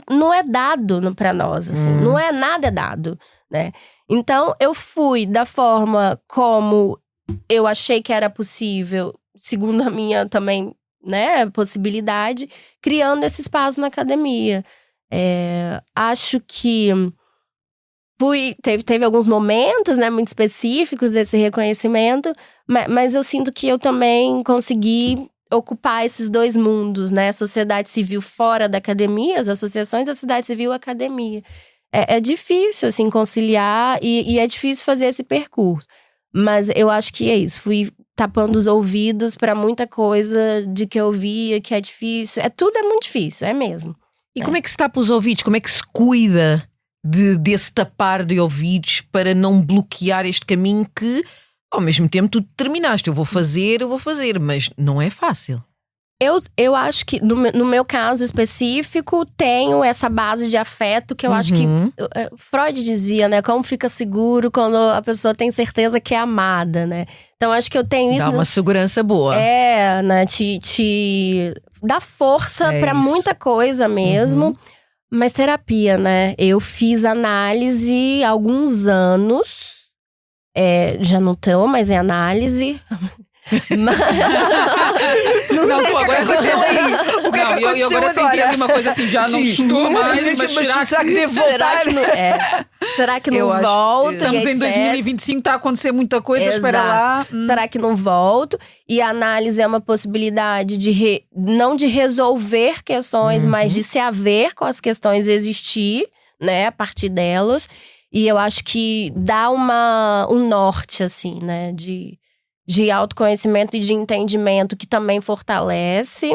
não é dado pra nós, assim. Nada é dado, né? Então, eu fui da forma como eu achei que era possível, segundo a minha também, né, possibilidade, criando esse espaço na academia. Acho que teve alguns momentos, né, muito específicos desse reconhecimento, mas eu sinto que eu também consegui ocupar esses dois mundos, né, a sociedade civil fora da academia, as associações da sociedade civil e a academia. É difícil, assim, conciliar e é difícil fazer esse percurso. Mas eu acho que é isso, fui tapando os ouvidos pra muita coisa de que eu via, que é difícil. Tudo é muito difícil, é mesmo. E como é que se tapa os ouvidos? Como é que se cuida desse tapar de ouvidos para não bloquear este caminho que, ao mesmo tempo, tu determinaste? Eu vou fazer, mas não é fácil. Eu acho que, no meu caso específico, tenho essa base de afeto que eu acho que… Freud dizia, né? Como fica seguro quando a pessoa tem certeza que é amada, né? Então, acho que eu tenho isso… Dá uma segurança boa. Né? Te dá força pra muita coisa mesmo. Mas terapia, né? Eu fiz análise há alguns anos. Já não tô mais em análise… Não, tu agora você eu agora senti ali uma coisa assim, já não estou mais, mas será que devo voltar? Será que não volto? Estamos em 2025, está a acontecer muita coisa, espera lá. Será que não volto? E a análise é uma possibilidade não de resolver questões, mas de se haver com as questões, existir, né, a partir delas. E eu acho que dá um norte, assim, né, de autoconhecimento e de entendimento que também fortalece.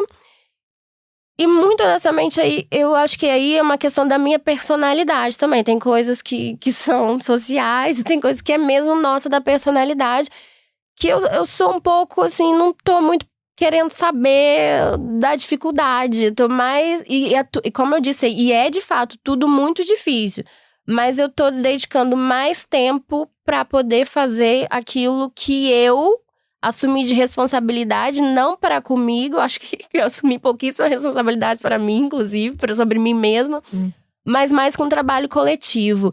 E muito honestamente, eu acho que aí é uma questão da minha personalidade também. Tem coisas que são sociais e tem coisas que é mesmo nossa da personalidade. Que eu sou um pouco assim, não tô muito querendo saber da dificuldade. Tô mais… E como eu disse, é de fato tudo muito difícil. Mas eu tô dedicando mais tempo pra poder fazer aquilo que eu assumi de responsabilidade, não para comigo. Acho que eu assumi pouquíssimas responsabilidades para mim, inclusive, sobre mim mesma. Mas mais com um trabalho coletivo.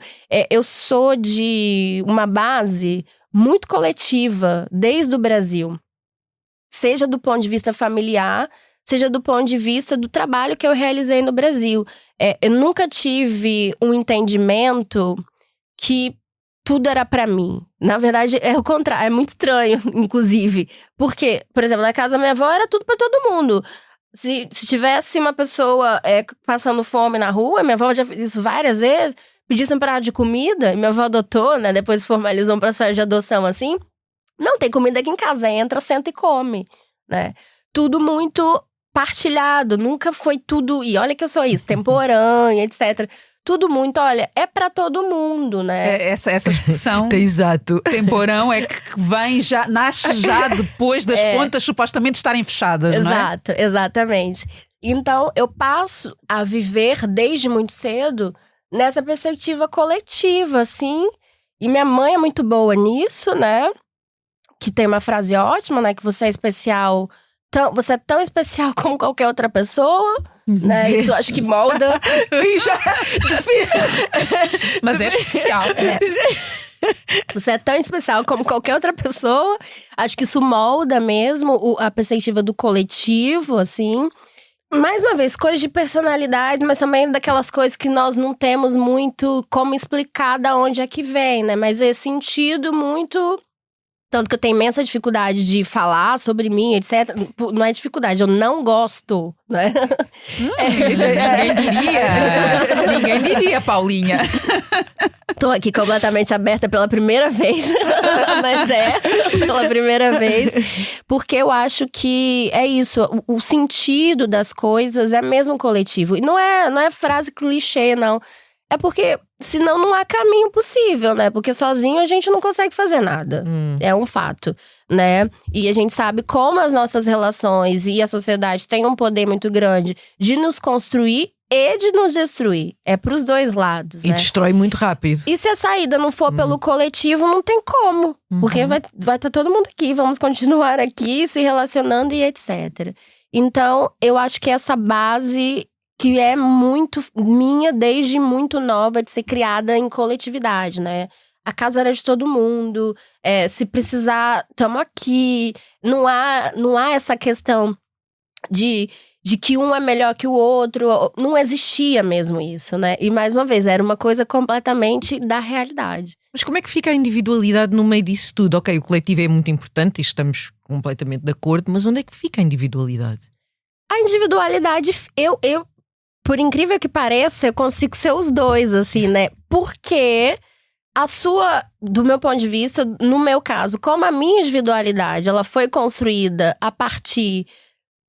Eu sou de uma base muito coletiva, desde o Brasil. Seja do ponto de vista familiar, seja do ponto de vista do trabalho que eu realizei no Brasil. Eu nunca tive um entendimento que tudo era pra mim. Na verdade, é o contrário. É muito estranho, inclusive. Porque, por exemplo, na casa da minha avó era tudo pra todo mundo. Se tivesse uma pessoa passando fome na rua, minha avó já fez isso várias vezes, pedisse um prato de comida, e minha avó adotou, né? Depois formalizou um processo de adoção assim. Não, tem comida aqui em casa, entra, senta e come, né? Tudo muito partilhado, nunca foi tudo… E olha que eu sou isso, temporânea, etc. Tudo muito, olha, é pra todo mundo, né? Essa expressão Exato. temporão é que vem já, nasce já depois das contas supostamente estarem fechadas, Exato, não é? Exatamente. Então, eu passo a viver desde muito cedo nessa perspectiva coletiva, assim. E minha mãe é muito boa nisso, né? Que tem uma frase ótima, né? Que você é especial… Você é tão especial como qualquer outra pessoa, né? Isso acho que molda. Mas é especial. Você é tão especial como qualquer outra pessoa. Acho que isso molda mesmo a perspectiva do coletivo, assim. Mais uma vez, coisas de personalidade, mas também daquelas coisas que nós não temos muito como explicar de onde é que vem, né? Mas é sentido muito… Tanto que eu tenho imensa dificuldade de falar sobre mim, etc. Não é dificuldade, eu não gosto, né? Ninguém diria, Paulinha. Tô aqui completamente aberta pela primeira vez. Mas pela primeira vez. Porque eu acho que é isso. O sentido das coisas é mesmo coletivo. E não é frase clichê, não. É porque, senão não há caminho possível, né? Porque sozinho a gente não consegue fazer nada. É um fato, né? E a gente sabe como as nossas relações e a sociedade têm um poder muito grande de nos construir e de nos destruir. É pros dois lados, E né? destrói muito rápido. E se a saída não for pelo coletivo, não tem como. Porque vai estar todo mundo aqui, vamos continuar aqui, se relacionando e etc. Então, eu acho que essa base que é muito minha desde muito nova, de ser criada em coletividade, né? A casa era de todo mundo, se precisar, tamo aqui. Não há essa questão de que um é melhor que o outro. Não existia mesmo isso, né? E mais uma vez, era uma coisa completamente da realidade. Mas como é que fica a individualidade no meio disso tudo? Ok, o coletivo é muito importante e estamos completamente de acordo, mas onde é que fica a individualidade? A individualidade, eu por incrível que pareça, eu consigo ser os dois, assim, né? Porque do meu ponto de vista, no meu caso, como a minha individualidade, ela foi construída a partir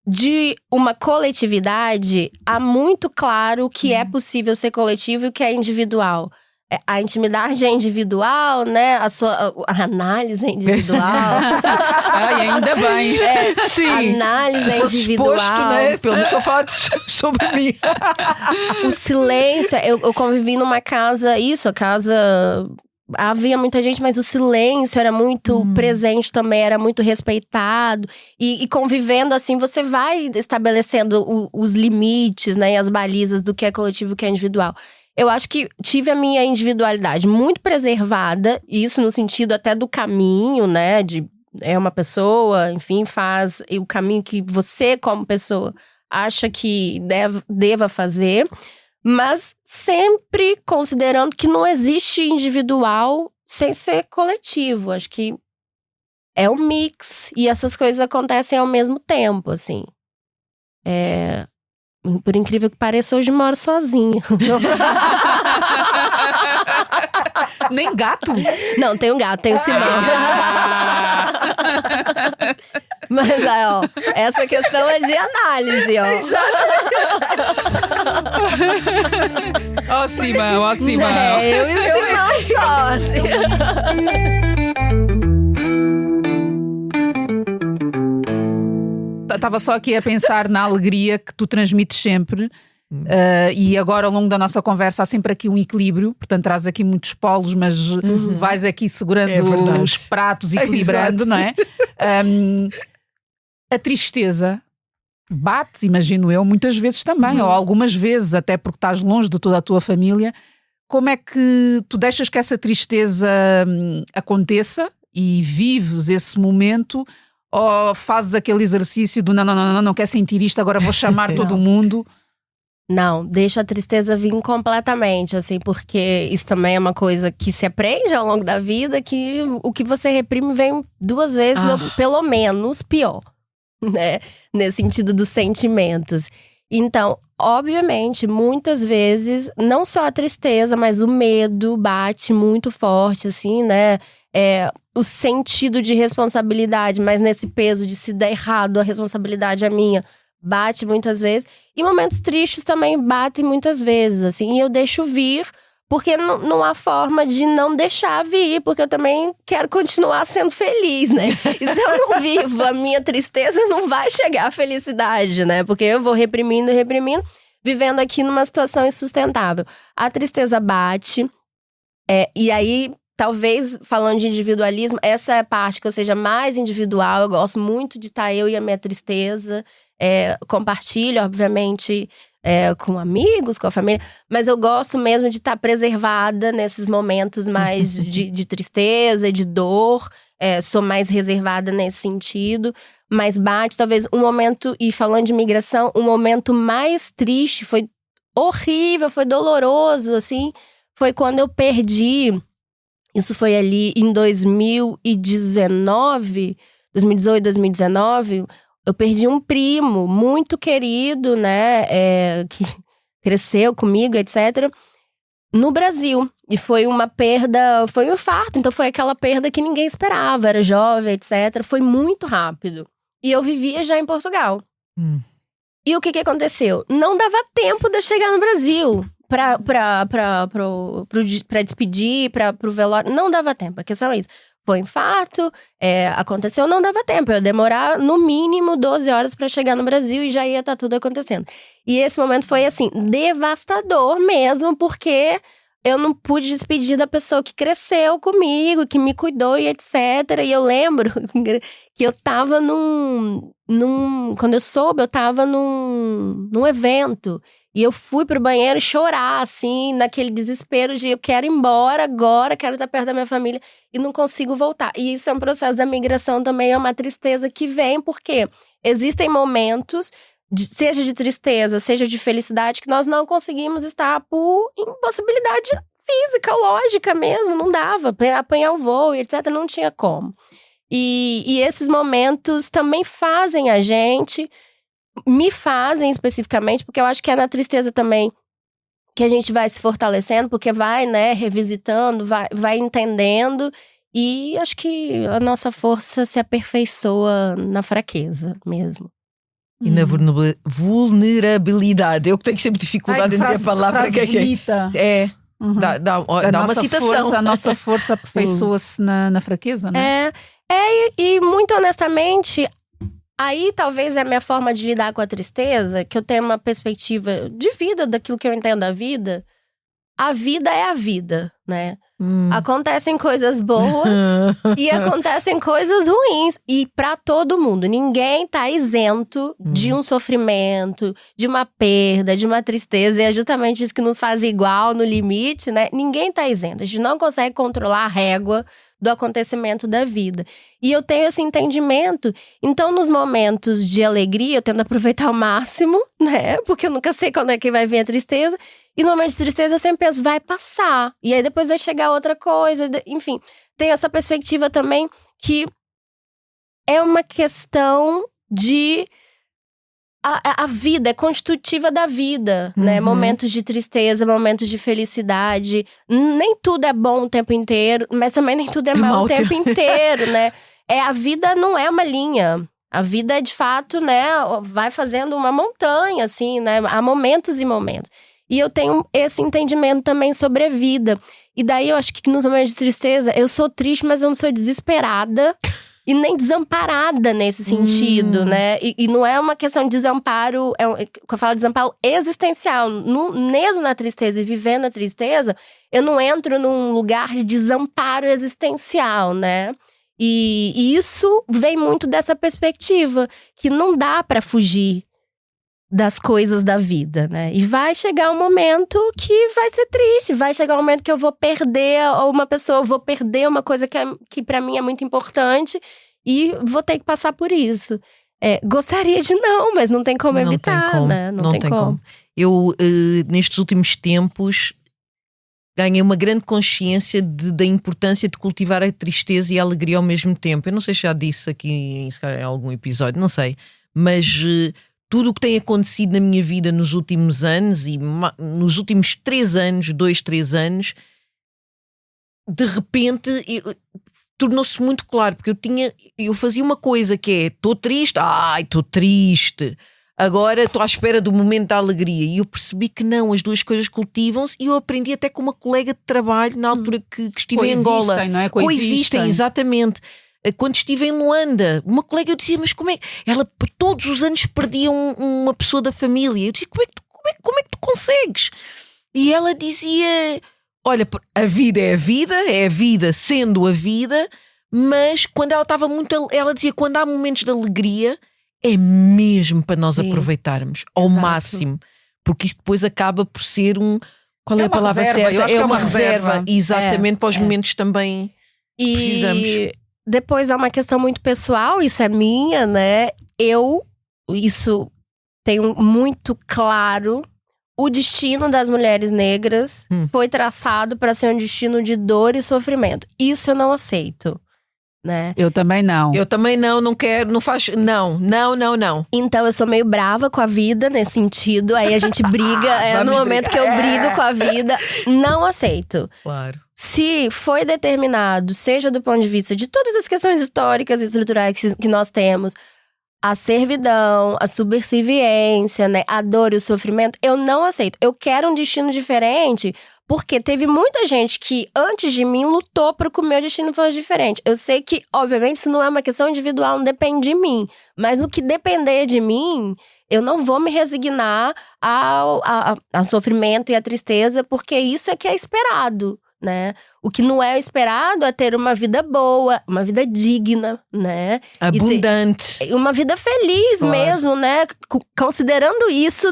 de uma coletividade, há muito claro que é possível ser coletivo e o que é individual. A intimidade é individual, né? A análise é individual. Ai, ainda bem. Sim, a análise é individual. Exposto, né? Pelo menos estou a falar sobre mim. O silêncio, eu convivi numa casa, a casa… Havia muita gente, mas o silêncio era muito presente também, era muito respeitado. E convivendo assim, você vai estabelecendo os limites, né? E as balizas do que é coletivo e o que é individual. Eu acho que tive a minha individualidade muito preservada, isso no sentido até do caminho, né? É uma pessoa, enfim, faz o caminho que você, como pessoa, acha que deva fazer. Mas sempre considerando que não existe individual sem ser coletivo. Acho que é um mix. E essas coisas acontecem ao mesmo tempo, assim. Por incrível que pareça, hoje moro sozinha. Nem gato? Não, tenho um gato, tenho Simão. Mas, ó, essa questão é de análise, ó. Ó Simão. Eu e o Simão só, assim. Estava só aqui a pensar na alegria que tu transmites sempre. E agora, ao longo da nossa conversa, há sempre aqui um equilíbrio. Portanto, traz aqui muitos polos, mas vais aqui segurando os pratos, equilibrando, não é? A tristeza bate, imagino eu, muitas vezes também, ou algumas vezes, até porque estás longe de toda a tua família. Como é que tu deixas que essa tristeza aconteça e vives esse momento? Ou fazes aquele exercício do não quer sentir isto, agora vou chamar todo mundo? Não, deixa a tristeza vir completamente, assim, porque isso também é uma coisa que se aprende ao longo da vida, que o que você reprime vem 2 vezes, ou pelo menos, pior, né? Nesse sentido dos sentimentos. Então, obviamente, muitas vezes, não só a tristeza, mas o medo bate muito forte, assim, né? O sentido de responsabilidade, mas nesse peso de se der errado, a responsabilidade é minha, bate muitas vezes. E momentos tristes também batem muitas vezes, assim. E eu deixo vir, porque não há forma de não deixar vir. Porque eu também quero continuar sendo feliz, né? E se eu não vivo a minha tristeza, não vai chegar a felicidade, né? Porque eu vou reprimindo, vivendo aqui numa situação insustentável. A tristeza bate, e aí… Talvez, falando de individualismo, essa é a parte que eu seja mais individual. Eu gosto muito de estar eu e a minha tristeza. Compartilho, obviamente, com amigos, com a família. Mas eu gosto mesmo de estar preservada nesses momentos mais de tristeza e de dor. Sou mais reservada nesse sentido. Mas bate, talvez, um momento… E falando de migração, um momento mais triste, foi horrível, foi doloroso, assim. Foi quando eu perdi… Isso foi ali em 2018, 2019. Eu perdi um primo muito querido, né? Que cresceu comigo, etc., no Brasil. E foi uma perda, foi um infarto. Então foi aquela perda que ninguém esperava. Era jovem, etc. Foi muito rápido. E eu vivia já em Portugal. E o que aconteceu? Não dava tempo de eu chegar no Brasil pra despedir, pro velório. Não dava tempo. A questão é isso. Foi infarto, aconteceu, não dava tempo. Eu ia demorar no mínimo 12 horas pra chegar no Brasil e já ia estar tudo acontecendo. E esse momento foi assim, devastador mesmo, porque eu não pude despedir da pessoa que cresceu comigo, que me cuidou e etc. E eu lembro que eu tava quando eu soube, eu tava num evento. E eu fui pro banheiro chorar, assim, naquele desespero de eu quero ir embora agora, quero estar perto da minha família e não consigo voltar. E isso é um processo da migração também, é uma tristeza que vem, porque existem momentos, seja de tristeza, seja de felicidade, que nós não conseguimos estar por impossibilidade física, lógica mesmo, não dava. Apanhar o voo, etc., não tinha como. E esses momentos também fazem a gente... Me fazem especificamente, porque eu acho que é na tristeza também que a gente vai se fortalecendo, porque vai, né, revisitando, vai entendendo, e acho que a nossa força se aperfeiçoa na fraqueza mesmo. E na vulnerabilidade. Eu que tenho sempre dificuldade em dizer a palavra que bonita. é. Dá uma nossa citação. Força, a nossa força aperfeiçoa-se na fraqueza, né? E muito honestamente... Aí, talvez, é a minha forma de lidar com a tristeza, que eu tenho uma perspectiva de vida, daquilo que eu entendo da vida. A vida é a vida, né? Acontecem coisas boas e acontecem coisas ruins. E pra todo mundo, ninguém tá isento de um sofrimento, de uma perda, de uma tristeza. E é justamente isso que nos faz igual no limite, né? Ninguém tá isento. A gente não consegue controlar a régua do acontecimento da vida. E eu tenho esse entendimento. Então, nos momentos de alegria, eu tento aproveitar ao máximo, né? Porque eu nunca sei quando é que vai vir a tristeza. E no momento de tristeza, eu sempre penso, vai passar. E aí, depois vai chegar outra coisa. Enfim, tem essa perspectiva também que é uma questão de... A vida é constitutiva da vida, né? Momentos de tristeza, momentos de felicidade. Nem tudo é bom o tempo inteiro, mas também nem tudo é mal o tempo inteiro, né? A vida não é uma linha. A vida é, de fato, né? Vai fazendo uma montanha, assim, né? Há momentos e momentos. E eu tenho esse entendimento também sobre a vida. E daí, eu acho que nos momentos de tristeza, eu sou triste, mas eu não sou desesperada. E nem desamparada nesse sentido, né? E não é uma questão de desamparo… Quando eu falo desamparo existencial, mesmo na tristeza e vivendo a tristeza, eu não entro num lugar de desamparo existencial, né? E isso vem muito dessa perspectiva, que não dá pra fugir das coisas da vida, né? E vai chegar um momento que vai ser triste, vai chegar um momento que eu vou perder uma pessoa, eu vou perder uma coisa que pra mim é muito importante e vou ter que passar por isso. Gostaria de não, mas não tem como evitar, né? Não tem como. Eu, nestes últimos tempos, ganhei uma grande consciência da importância de cultivar a tristeza e a alegria ao mesmo tempo. Eu não sei se já disse aqui em algum episódio, não sei, mas… tudo o que tem acontecido na minha vida nos últimos anos e nos últimos 3 anos, de repente tornou-se muito claro, porque eu fazia uma coisa que é, estou triste, estou triste, agora estou à espera do momento da alegria, e eu percebi que não, as duas coisas cultivam-se, e eu aprendi até com uma colega de trabalho na altura que estive em Angola. Não é? Coexistem, exatamente. Quando estive em Luanda, uma colega, eu dizia, mas como é? Ela todos os anos perdia uma pessoa da família. Eu dizia, como é que tu consegues? E ela dizia, olha, a vida é a vida sendo a vida, mas quando ela estava ela dizia, quando há momentos de alegria, é mesmo para nós aproveitarmos ao máximo, porque isso depois acaba por ser qual é a palavra certa? É uma reserva. Exatamente, para os momentos também precisamos. Depois é uma questão muito pessoal, isso é minha, né? Isso tenho muito claro o destino das mulheres negras foi traçado para ser um destino de dor e sofrimento. Isso eu não aceito, né? Eu também não. Eu também não quero, não faz. Não. Então eu sou meio brava com a vida nesse sentido. Aí a gente briga, no momento que eu brigo com a vida, não aceito. Claro. Se foi determinado, seja do ponto de vista de todas as questões históricas e estruturais que nós temos, a servidão, a subserviência, né, a dor e o sofrimento, eu não aceito. Eu quero um destino diferente, porque teve muita gente que, antes de mim, lutou para que o meu destino fosse diferente. Eu sei que, obviamente, isso não é uma questão individual, não depende de mim. Mas no que depender de mim, eu não vou me resignar ao sofrimento e à tristeza, porque isso é que é esperado, né? O que não é esperado é ter uma vida boa, uma vida digna, né? Abundante. Uma vida feliz mesmo, né? Considerando isso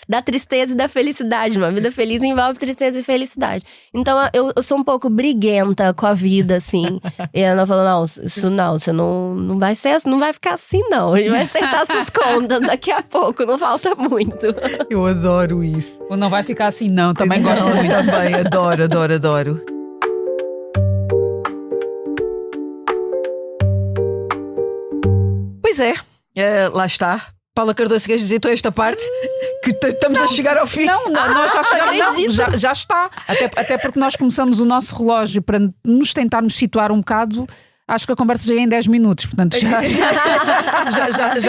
da tristeza e da felicidade. Uma vida feliz envolve tristeza e felicidade. Então eu sou um pouco briguenta com a vida, assim. E ela falou, não, isso não, você não vai ser, não vai ficar assim, não. A gente vai acertar suas contas daqui a pouco, não falta muito. Eu adoro isso. Não vai ficar assim, não. Também gosto muito. Também, adoro. Pois é, lá está. Paula Cardoso, queres dizer tu esta parte? Que estamos a chegar ao fim. Não, nós já chegamos. Não, já está. Até porque nós começamos o nosso relógio para nos tentarmos situar um bocado. Acho que a conversa já é em 10 minutos, portanto já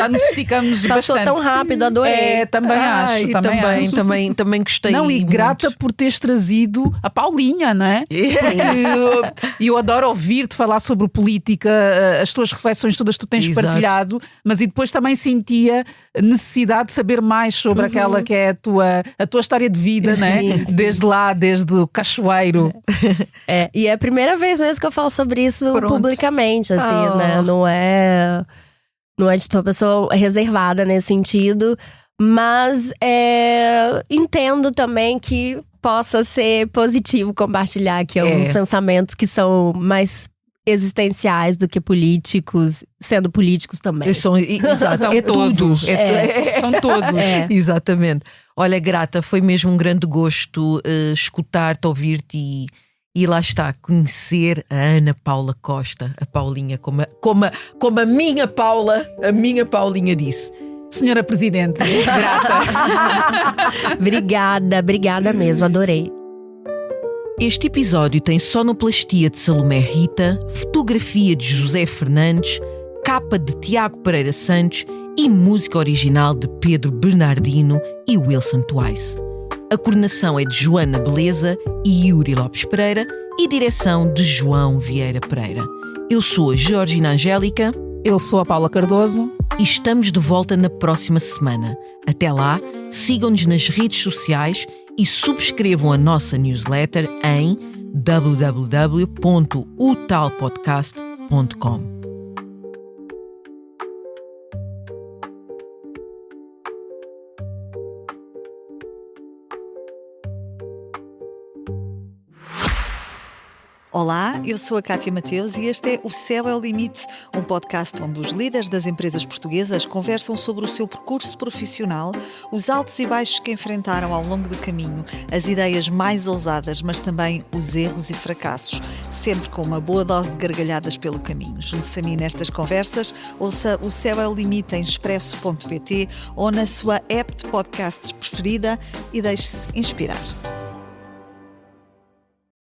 nos esticamos Passou bastante. Tão rápido, adorei. Também acho. Também gostei. Não, e grata muito por teres trazido a Paulinha, não é? Porque eu adoro ouvir-te falar sobre política, as tuas reflexões todas que tu tens partilhado, mas e depois também sentia necessidade de saber mais sobre aquela que é a tua história de vida, não é? Desde o cachoeiro. E é a primeira vez mesmo que eu falo sobre isso publicamente. Assim, né? Não é de uma pessoa reservada nesse sentido, mas entendo também que possa ser positivo compartilhar aqui alguns pensamentos que são mais existenciais do que políticos, sendo políticos também. São todos. São todos. Exatamente. Olha, grata, foi mesmo um grande gosto escutar-te, ouvir-te e lá está, conhecer a Ana Paula Costa, a Paulinha, como a minha Paulinha disse. Senhora Presidente, grata. Obrigada mesmo, adorei. Este episódio tem sonoplastia de Salomé Rita, fotografia de José Fernandes, capa de Tiago Pereira Santos e música original de Pedro Bernardino e Wilson Twice. A coordenação é de Joana Beleza e Yuri Lopes Pereira e direção de João Vieira Pereira. Eu sou a Georgina Angélica. Eu sou a Paula Cardoso. E estamos de volta na próxima semana. Até lá, sigam-nos nas redes sociais e subscrevam a nossa newsletter em www.utalpodcast.com. Olá, eu sou a Cátia Mateus e este é O Céu é o Limite, um podcast onde os líderes das empresas portuguesas conversam sobre o seu percurso profissional, os altos e baixos que enfrentaram ao longo do caminho, as ideias mais ousadas, mas também os erros e fracassos, sempre com uma boa dose de gargalhadas pelo caminho. Junte-se a mim nestas conversas, ouça O Céu é o Limite em expresso.pt ou na sua app de podcasts preferida e deixe-se inspirar.